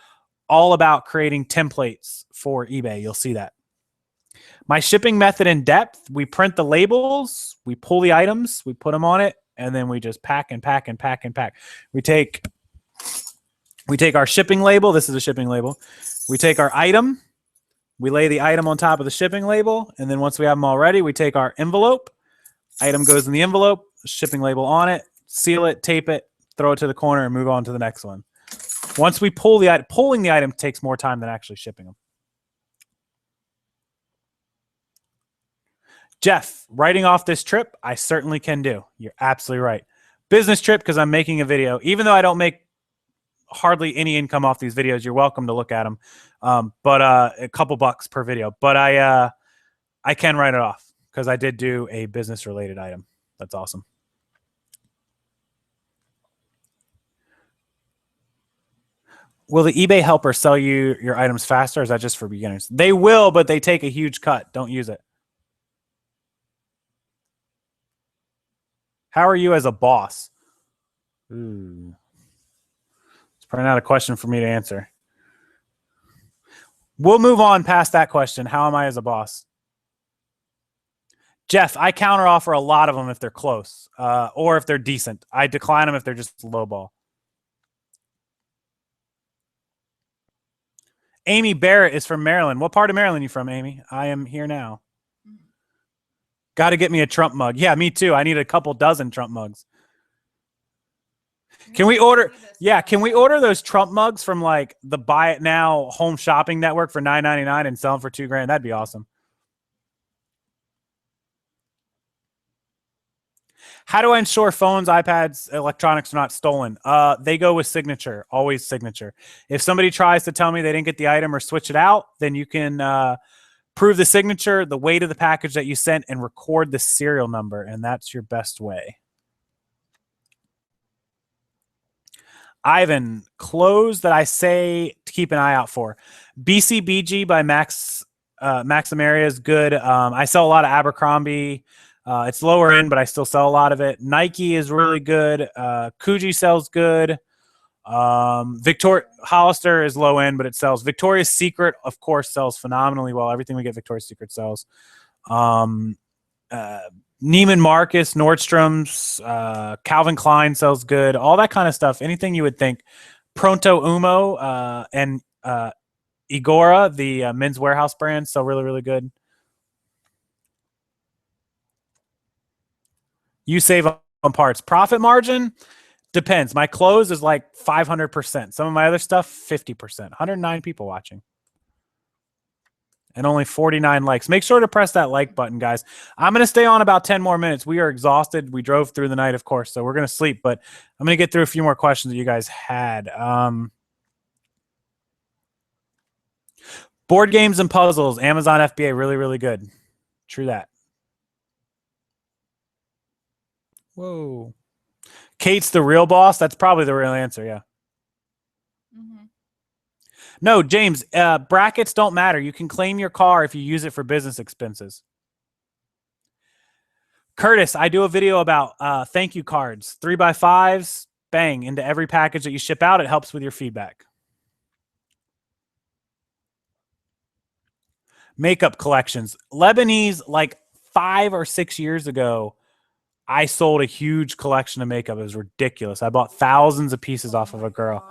[SPEAKER 1] all about creating templates for eBay. You'll see that. My shipping method in depth, we print the labels, we pull the items, we put them on it, and then we just pack and pack and pack and pack. We take our shipping label. This is a shipping label. We take our item, we lay the item on top of the shipping label, and then once we have them all ready, we take our envelope. Item goes in the envelope, shipping label on it, seal it, tape it, throw it to the corner, and move on to the next one. Once we pull the item, pulling the item takes more time than actually shipping them. Jeff, writing off this trip, I certainly can do. You're absolutely right. Business trip, because I'm making a video. Even though I don't make hardly any income off these videos, you're welcome to look at them. But a couple bucks per video. But I can write it off because I did do a business-related item. That's awesome. Will the eBay helper sell you your items faster, or is that just for beginners? They will, but they take a huge cut. Don't use it. How are you as a boss? Ooh. It's probably not a question for me to answer. We'll move on past that question. How am I as a boss? Jeff, I counteroffer a lot of them if they're close or if they're decent. I decline them if they're just lowball. Amy Barrett is from Maryland. What part of Maryland are you from, Amy? I am here now. Got to get me a Trump mug. Yeah, me too. I need a couple dozen Trump mugs. Can we order? Yeah, can we order those Trump mugs from like the Buy It Now home shopping network for $9.99 and sell them for $2,000? That'd be awesome. How do I ensure phones, iPads, electronics are not stolen? They go with signature, always signature. If somebody tries to tell me they didn't get the item or switch it out, then you can prove the signature, the weight of the package that you sent, and record the serial number, and that's your best way. Ivan, clothes that I say to keep an eye out for. BCBG by Maximariya is good. I sell a lot of Abercrombie. It's lower end, but I still sell a lot of it. Nike is really good. Coogee sells good. Hollister is low end, but it sells. Victoria's Secret, of course, sells phenomenally well. Everything we get Victoria's Secret sells. Neiman Marcus, Nordstrom's, Calvin Klein sells good. All that kind of stuff. Anything you would think. Pronto Umo and Igora, the Men's Warehouse brand, sell really, really good. You save on parts. Profit margin depends. My clothes is like 500%. Some of my other stuff, 50%. 109 people watching. And only 49 likes. Make sure to press that like button, guys. I'm going to stay on about 10 more minutes. We are exhausted. We drove through the night, of course, so we're going to sleep. But I'm going to get through a few more questions that you guys had. Board games and puzzles. Amazon FBA, really, really good. True that. Whoa. Kate's the real boss? That's probably the real answer, yeah.
[SPEAKER 2] Mm-hmm.
[SPEAKER 1] No, James, brackets don't matter. You can claim your car if you use it for business expenses. Curtis, I do a video about thank you cards. 3x5s, bang, into every package that you ship out. It helps with your feedback. Makeup collections. Lebanese, like 5 or 6 years ago, I sold a huge collection of makeup. It was ridiculous. I bought thousands of pieces off of a girl.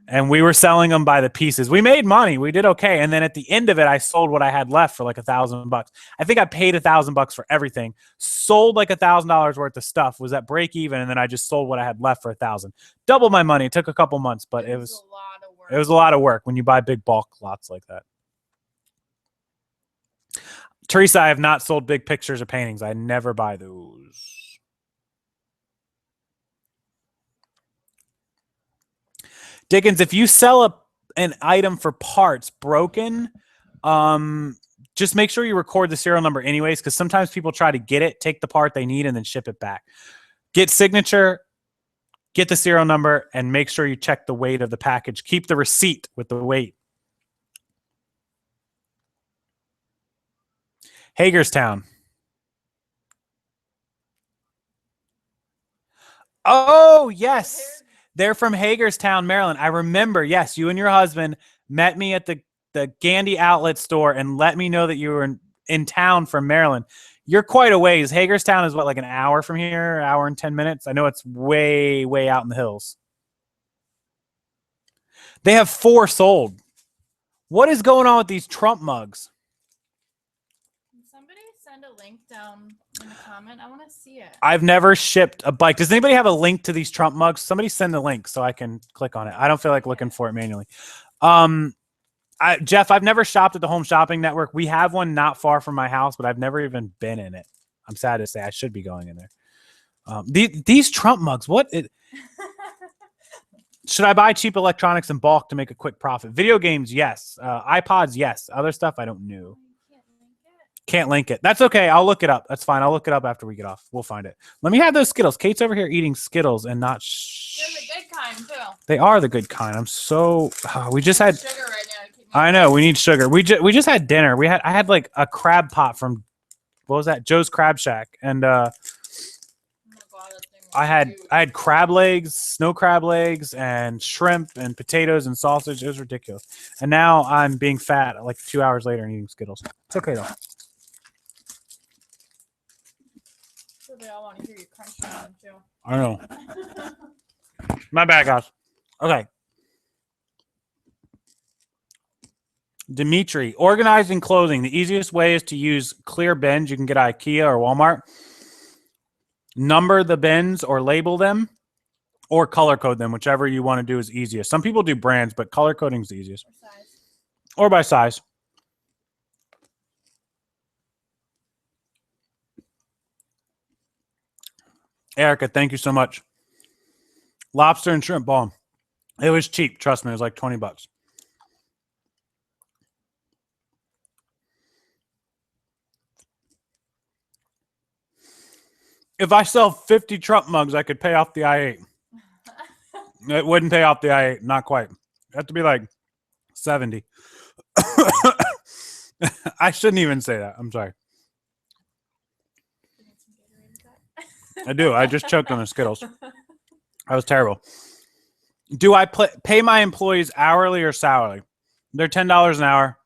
[SPEAKER 1] And we were selling them by the pieces. We made money. We did okay. And then at the end of it, I sold what I had left for like $1,000. I think I paid $1,000 for everything. Sold like $1,000 worth of stuff. Was at break even, and then I just sold what I had left for $1,000. Double my money. It took a couple months, but it was
[SPEAKER 2] a lot of work.
[SPEAKER 1] It was a lot of work when you buy big bulk lots like that. Teresa, I have not sold big pictures or paintings. I never buy those. Dickens, if you sell an item for parts broken, just make sure you record the serial number anyways, because sometimes people try to get it, take the part they need, and then ship it back. Get signature, get the serial number, and make sure you check the weight of the package. Keep the receipt with the weight. Hagerstown. Oh, yes. They're from Hagerstown, Maryland. I remember, yes, you and your husband met me at the Gandy outlet store and let me know that you were in town from Maryland. You're quite a ways. Hagerstown is what, like an hour from here, hour and 10 minutes? I know it's way, way out in the hills. They have 4 sold. What is going on with these Trump mugs?
[SPEAKER 2] Can somebody send a link down in the comment? I want to see it.
[SPEAKER 1] I've never shipped a bike. Does anybody have a link to these Trump mugs? Somebody send the link so I can click on it. I don't feel like looking for it manually. Jeff, I've never shopped at the Home Shopping Network. We have one not far from my house, but I've never even been in it. I'm sad to say I should be going in there. These Trump mugs, should I buy cheap electronics in bulk to make a quick profit? Video games, yes. iPods, yes. Other stuff, I don't know. Can't link it. That's okay. I'll look it up. That's fine. I'll look it up after we get off. We'll find it. Let me have those Skittles. Kate's over here eating Skittles and not.
[SPEAKER 2] They're the good kind too.
[SPEAKER 1] They are the good kind. I'm so. We just had.
[SPEAKER 2] Sugar right now to keep me
[SPEAKER 1] I know we need sugar. We just had dinner. I had like a crab pot from, what was that? Joe's Crab Shack, and
[SPEAKER 2] Oh my God, that thing was
[SPEAKER 1] I had
[SPEAKER 2] huge.
[SPEAKER 1] crab legs, snow crab legs, and shrimp and potatoes and sausage. It was ridiculous. And now I'm being fat like 2 hours later and eating Skittles. It's okay though.
[SPEAKER 2] So they all want to hear you crunching on them too.
[SPEAKER 1] I know. My bad, guys. Okay. Dimitri, organizing clothing. The easiest way is to use clear bins. You can get IKEA or Walmart. Number the bins or label them or color code them, whichever you want to do is easiest. Some people do brands, but color coding is the easiest.
[SPEAKER 2] Or size.
[SPEAKER 1] Or by size. Erica, thank you so much. Lobster and shrimp bomb. It was cheap. Trust me, it was like $20. If I sell 50 Trump mugs, I could pay off the I-8. It wouldn't pay off the I-8. Not quite. It have to be like 70. I shouldn't even say that. I'm sorry.
[SPEAKER 2] You need some Gatorade with that?
[SPEAKER 1] I do. I just choked on the Skittles. That was terrible. Do I pay my employees hourly or salary? They're $10 an hour,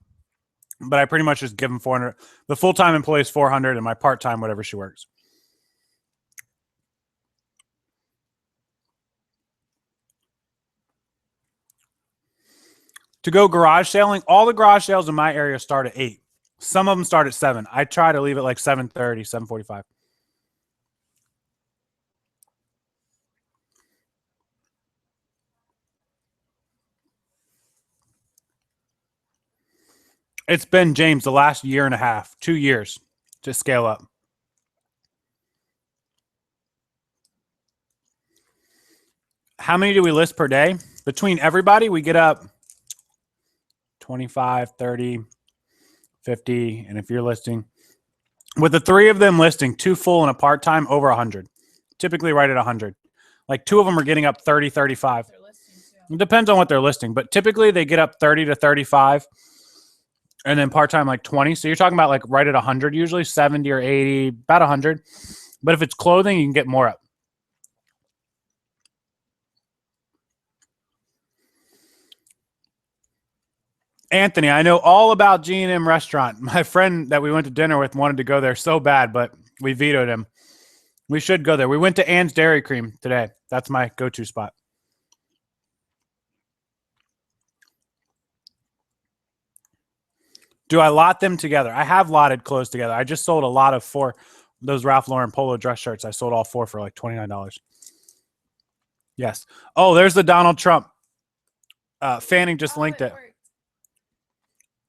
[SPEAKER 1] but I pretty much just give them $400. The full-time employee is $400, and my part-time, whatever she works. To go garage sailing, all the garage sales in my area start at 8. Some of them start at 7. I try to leave it like 7:30, 7:45. It's been, James, the last year and a half, 2 years to scale up. How many do we list per day? Between everybody, we get up 25, 30, 50. And if you're listing, with the 3 of them listing, 2 full and a part-time, over 100. Typically right at 100. Like 2 of them are getting up 30, 35.
[SPEAKER 2] They're listing too.
[SPEAKER 1] It depends on what they're listing, but typically they get up 30 to 35. And then part-time like 20. So you're talking about like right at 100, usually 70 or 80, about 100. But if it's clothing, you can get more up. Anthony, I know all about G&M Restaurant. My friend that we went to dinner with wanted to go there so bad, but we vetoed him. We should go there. We went to Ann's Dairy Cream today. That's my go-to spot. Do I lot them together? I have lotted clothes together. I just sold a lot of 4 those Ralph Lauren polo dress shirts. I sold all 4 for like $29. Yes. Oh, there's the Donald Trump. Fanning just linked it.
[SPEAKER 2] Worked.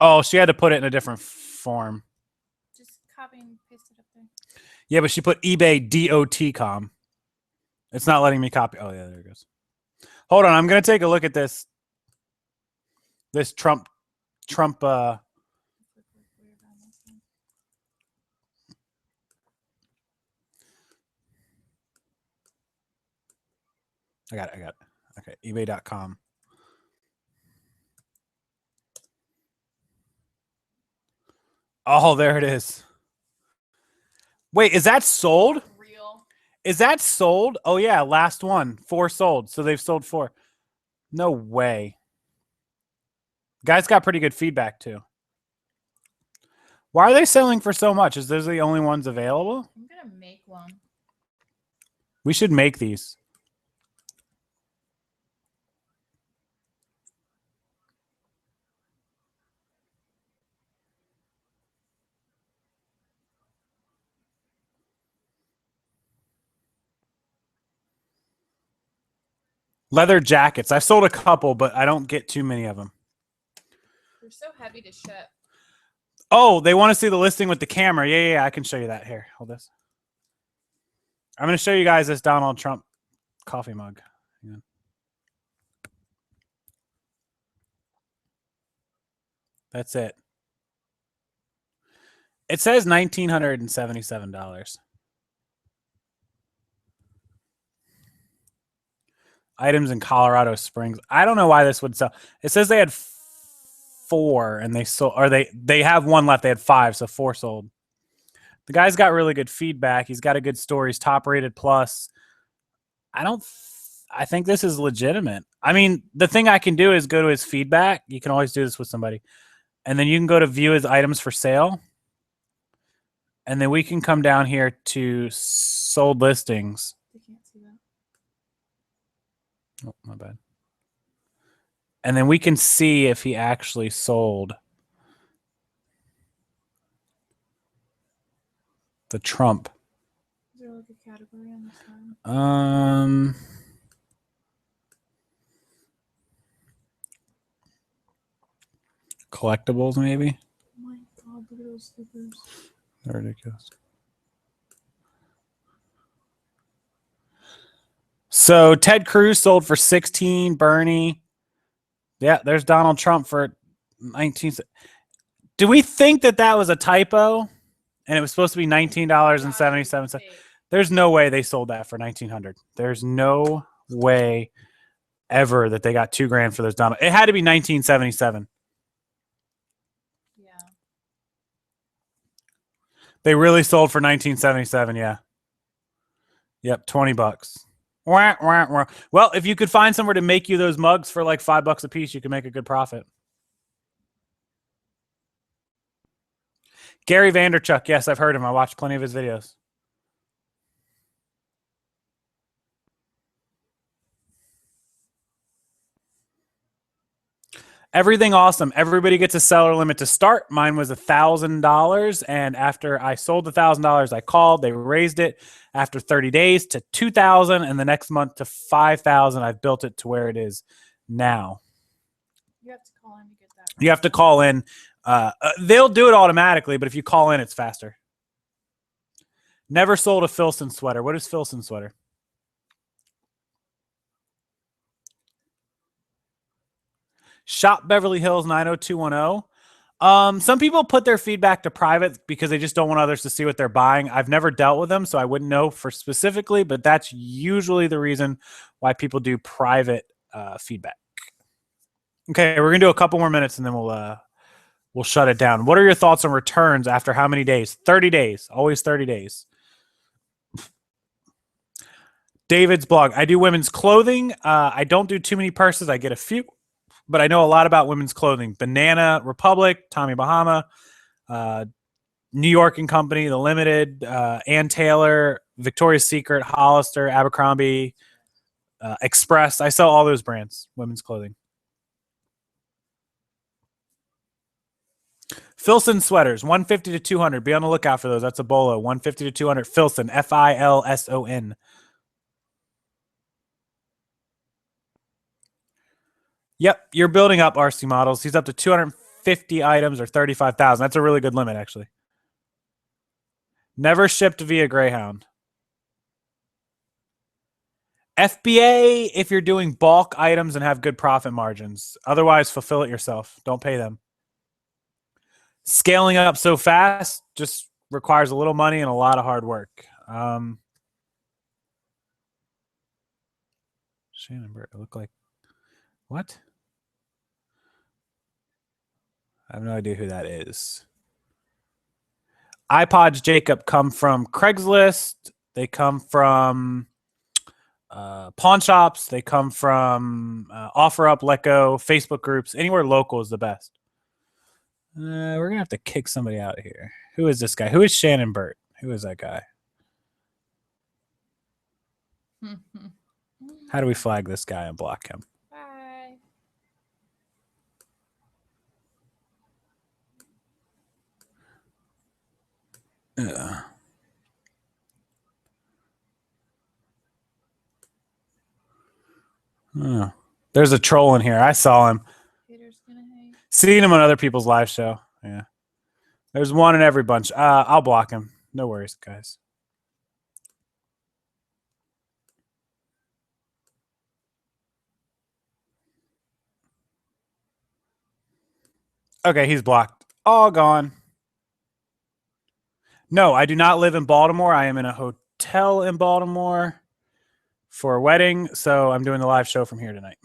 [SPEAKER 1] Oh, she had to put it in a different form. Yeah, but she put eBay .com. It's not letting me copy. Oh yeah, there it goes. Hold on, I'm gonna take a look at this. This Trump. I got it. Okay, eBay.com. Oh, there it is. Wait, is that sold?
[SPEAKER 2] Real.
[SPEAKER 1] Is that sold? Oh yeah, last one. 4 sold. So they've sold 4. No way. Guys got pretty good feedback too. Why are they selling for so much? Is those the only ones available?
[SPEAKER 2] I'm gonna make one.
[SPEAKER 1] We should make these. Leather jackets. I've sold a couple, but I don't get too many of them.
[SPEAKER 2] They're so heavy to ship.
[SPEAKER 1] Oh, they want to see the listing with the camera. Yeah, I can show you that. Here, hold this. I'm going to show you guys this Donald Trump coffee mug. Hang on. That's it. It says $1,977. Items in Colorado Springs. I don't know why this would sell. It says they had 4 and they sold, or they have 1 left. They had 5, so 4 sold. The guy's got really good feedback. He's got a good story. He's top rated plus. I think this is legitimate. I mean, the thing I can do is go to his feedback. You can always do this with somebody. And then you can go to view his items for sale. And then we can come down here to sold listings.
[SPEAKER 2] They can't see that.
[SPEAKER 1] Oh, my bad. And then we can see if he actually sold the Trump.
[SPEAKER 2] Is there like a category on this one?
[SPEAKER 1] Collectibles, maybe.
[SPEAKER 2] Oh my god, look at those slippers.
[SPEAKER 1] They're ridiculous. So Ted Cruz sold for 16. Bernie. Yeah, there's Donald Trump for 19. Do we think that was a typo? And it was supposed to be $19.77. There's no way they sold that for $1,900. There's no way ever that they got $2,000 for those Donald. It had to be $19.77.
[SPEAKER 2] Yeah.
[SPEAKER 1] They really sold for $19.77. Yeah. Yep, $20. Wah, wah, wah. Well, if you could find somewhere to make you those mugs for like $5 a piece, you could make a good profit. Gary Vaynerchuk. Yes, I've heard him. I watched plenty of his videos. Everything awesome. Everybody gets a seller limit to start. Mine was $1,000. And after I sold the $1,000, I called. They raised it after 30 days to $2,000 and the next month to $5,000. I've built it to where it is now.
[SPEAKER 2] You have to call in to get that.
[SPEAKER 1] You have to call in. They'll do it automatically, but if you call in, it's faster. Never sold a Filson sweater. What is Filson sweater? Shop Beverly Hills 90210. Some people put their feedback to private because they just don't want others to see what they're buying. I've never dealt with them, so I wouldn't know for specifically, but that's usually the reason why people do private feedback. Okay, we're gonna do a couple more minutes and then we'll shut it down. What are your thoughts on returns after how many days? 30 days. Always 30 days. David's blog. I do women's clothing. I don't do too many purses. I get a few, but I know a lot about women's clothing. Banana Republic, Tommy Bahama, New York and Company, The Limited, Ann Taylor, Victoria's Secret, Hollister, Abercrombie, Express. I sell all those brands, women's clothing. Filson sweaters, 150 to 200. Be on the lookout for those. That's a bolo. 150 to 200. Filson, Filson. Yep, you're building up RC models. He's up to 250 items or 35,000. That's a really good limit, actually. Never shipped via Greyhound. FBA if you're doing bulk items and have good profit margins. Otherwise, fulfill it yourself. Don't pay them. Scaling up so fast just requires a little money and a lot of hard work. Shannon Burt, look like what? I have no idea who that is. iPods Jacob come from Craigslist. They come from pawn shops. They come from OfferUp, Letgo, Facebook groups. Anywhere local is the best. We're going to have to kick somebody out of here. Who is this guy? Who is Shannon Burt? Who is that guy? How do we flag this guy and block him?
[SPEAKER 2] Bye.
[SPEAKER 1] Oh, there's a troll in here. I saw him.
[SPEAKER 2] Peter's gonna hate.
[SPEAKER 1] Seen him on other people's live show. Yeah. There's one in every bunch. I'll block him. No worries, guys. Okay, he's blocked. All gone. No, I do not live in Baltimore. I am in a hotel in Baltimore for a wedding, so I'm doing the live show from here tonight.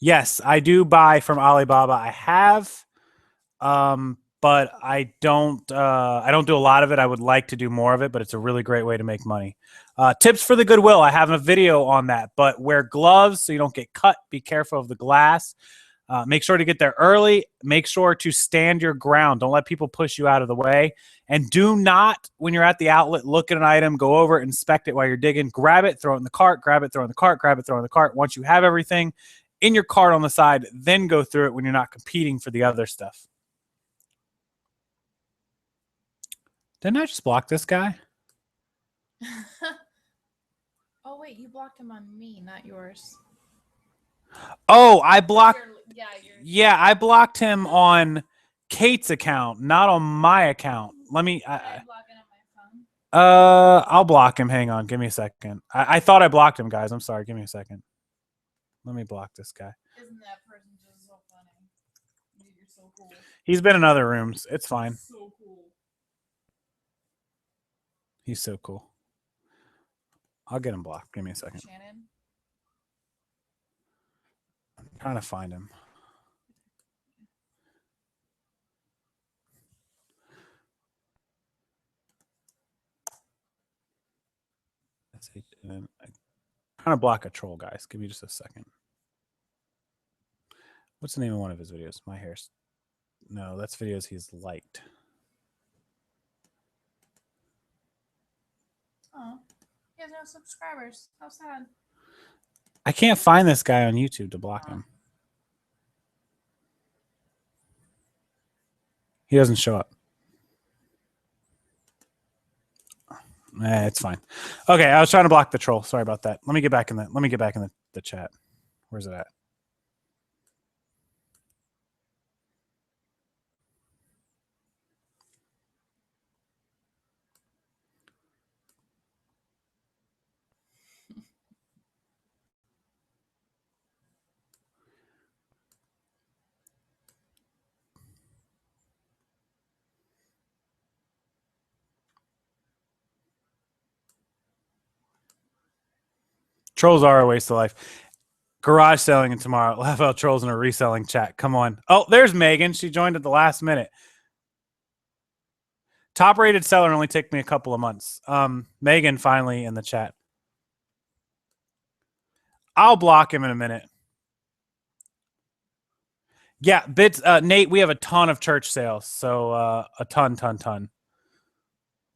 [SPEAKER 1] Yes, I do buy from Alibaba. I have, but I don't do a lot of it. I would like to do more of it, but it's a really great way to make money. Tips for the Goodwill. I have a video on that, but wear gloves so you don't get cut. Be careful of the glass. Make sure to get there early. Make sure to stand your ground. Don't let people push you out of the way. And do not, when you're at the outlet, look at an item, go over it, inspect it while you're digging. Grab it, throw it in the cart, grab it, throw it in the cart, grab it, throw it in the cart. Once you have everything in your cart on the side, then go through it when you're not competing for the other stuff. Didn't I just block this guy?
[SPEAKER 2] Oh wait, you blocked him on me, not yours.
[SPEAKER 1] Oh, I blocked.
[SPEAKER 2] Yeah,
[SPEAKER 1] I blocked him on Kate's account, not on my account. Let me.
[SPEAKER 2] I'm blocking on my phone.
[SPEAKER 1] I'll block him. Hang on, give me a second. I thought I blocked him, guys. I'm sorry. Give me a second. Let me block this guy.
[SPEAKER 2] Isn't that person just so funny? Dude, you're so cool.
[SPEAKER 1] He's been in other rooms. It's fine.
[SPEAKER 2] So cool.
[SPEAKER 1] He's so cool. I'll get him blocked. Give me a second.
[SPEAKER 2] Shannon.
[SPEAKER 1] I'm trying to find him. I'm trying to block a troll, guys. Give me just a second. What's the name of one of his videos? My hair's... No, that's videos he's liked.
[SPEAKER 2] Oh, he has no subscribers. How sad.
[SPEAKER 1] I can't find this guy on YouTube to block him. He doesn't show up. It's fine. Okay, I was trying to block the troll. Sorry about that. Let me get back in the chat. Where's it at? Trolls are a waste of life. Garage selling and tomorrow. Laugh out trolls in a reselling chat. Come on. Oh, there's Megan. She joined at the last minute. Top rated seller only took me a couple of months. Megan finally in the chat. I'll block him in a minute. Yeah, bits. Nate, we have a ton of church sales. So a ton.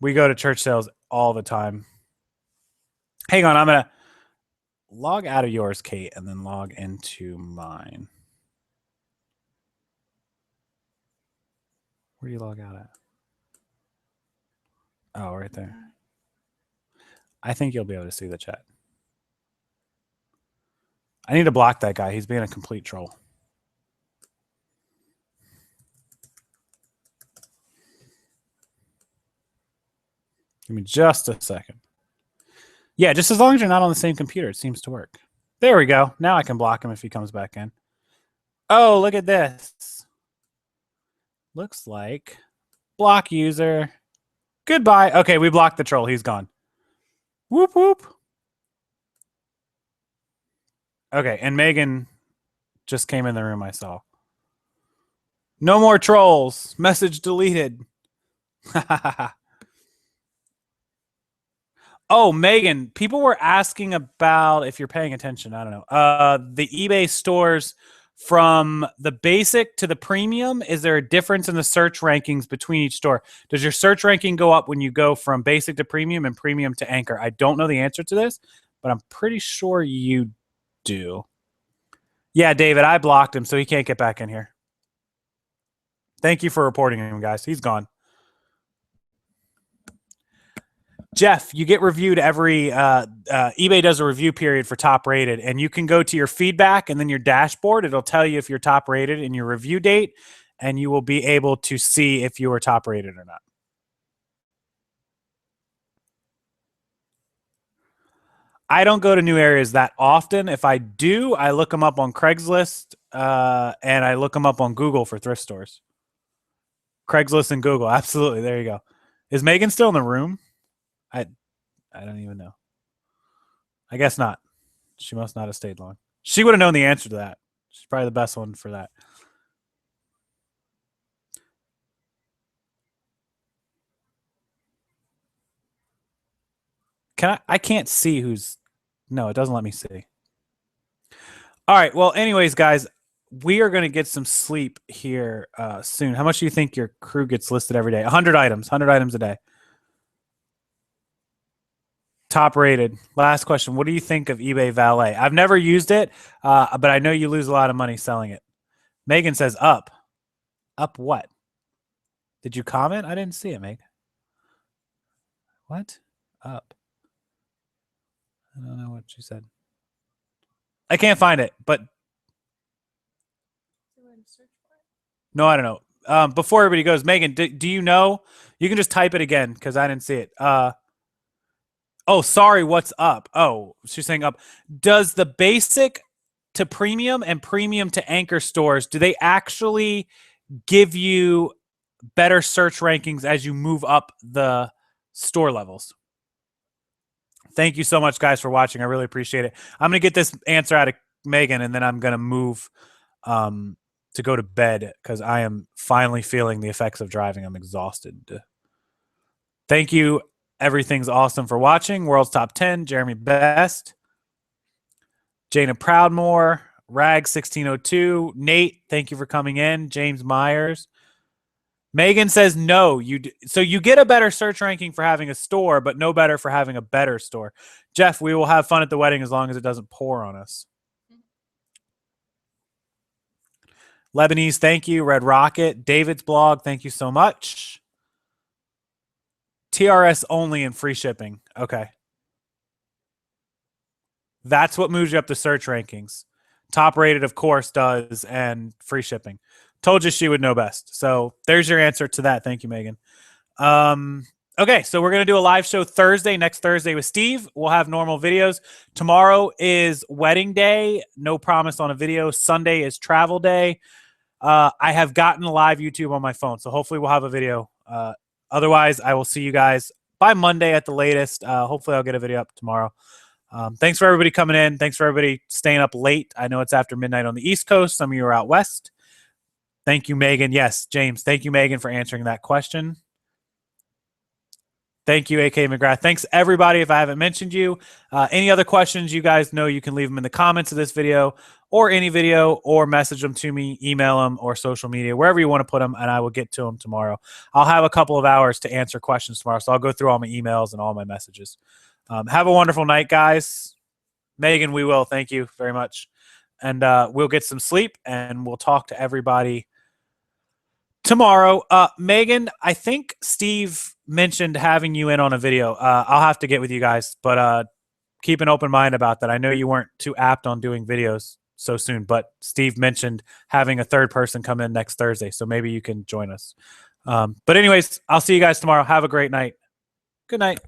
[SPEAKER 1] We go to church sales all the time. Hang on, I'm going to log out of yours, Kate, and then log into mine. Where do you log out at? Oh, right there. I think you'll be able to see the chat. I need to block that guy. He's being a complete troll. Give me just a second. Yeah, just as long as you're not on the same computer, it seems to work. There we go. Now I can block him if he comes back in. Oh, look at this. Looks like block user. Goodbye. Okay, we blocked the troll. He's gone. Whoop, whoop. Okay, and Megan just came in the room I saw. No more trolls. Message deleted. Oh, Megan, people were asking about, if you're paying attention, I don't know, the eBay stores from the basic to the premium. Is there a difference in the search rankings between each store? Does your search ranking go up when you go from basic to premium and premium to anchor? I don't know the answer to this, but I'm pretty sure you do. Yeah, David, I blocked him, so he can't get back in here. Thank you for reporting him, guys. He's gone. Jeff, you get reviewed every eBay does a review period for top rated, and you can go to your feedback and then your dashboard. It'll tell you if you're top rated in your review date, and you will be able to see if you were top rated or not. I don't go to new areas that often. If I do, I look them up on Craigslist and I look them up on Google for thrift stores. Craigslist and Google. Absolutely. There you go. Is Megan still in the room? I don't even know. I guess not. She must not have stayed long. She would have known the answer to that. She's probably the best one for that. I can't see who's. No, it doesn't let me see. All right. Well, anyways, guys, we are going to get some sleep here soon. How much do you think your crew gets listed every day? 100 items. 100 items a day. Top rated. Last question. What do you think of eBay Valet? I've never used it, but I know you lose a lot of money selling it. Megan says up. Up what? Did you comment? I didn't see it, Meg. What? Up. I don't know what she said. I can't find it, but no, I don't know. Before everybody goes, Megan, do you know? You can just type it again because I didn't see it. Oh, sorry, what's up? Oh, she's saying up. Does the basic to premium and premium to anchor stores, do they actually give you better search rankings as you move up the store levels? Thank you so much, guys, for watching. I really appreciate it. I'm going to get this answer out of Megan, and then I'm going to move to go to bed because I am finally feeling the effects of driving. I'm exhausted. Thank you. Everything's awesome for watching. World's Top 10, Jeremy Best, Jana Proudmore, Rag1602, Nate, thank you for coming in, James Myers. Megan says no. So you get a better search ranking for having a store, but no better for having a better store. Jeff, we will have fun at the wedding as long as it doesn't pour on us. Lebanese, thank you. Red Rocket, David's blog, thank you so much. TRS only and free shipping. Okay. That's what moves you up the search rankings. Top rated, of course, does, and free shipping. Told you she would know best. So there's your answer to that. Thank you, Megan. Okay, so we're going to do a live show next Thursday with Steve. We'll have normal videos. Tomorrow is wedding day. No promise on a video. Sunday is travel day. I have gotten a live YouTube on my phone, so hopefully we'll have a video. Otherwise, I will see you guys by Monday at the latest. Hopefully I'll get a video up tomorrow. Thanks for everybody coming in. Thanks for everybody staying up late. I know it's after midnight on the East Coast. Some of you are out west. Thank you, Megan. Yes, James. Thank you, Megan, for answering that question. Thank you, AK McGrath. Thanks, everybody. If I haven't mentioned you, any other questions, you guys know you can leave them in the comments of this video or any video, or message them to me, email them, or social media, wherever you want to put them, and I will get to them tomorrow. I'll have a couple of hours to answer questions tomorrow, so I'll go through all my emails and all my messages. Have a wonderful night, guys. Megan, we will. Thank you very much. And we'll get some sleep, and we'll talk to everybody tomorrow. Megan, I think Steve mentioned having you in on a video. I'll have to get with you guys, but keep an open mind about that. I know you weren't too apt on doing videos so soon, but Steve mentioned having a third person come in next Thursday, so maybe you can join us. But anyways, I'll see you guys tomorrow. Have a great night. Good night.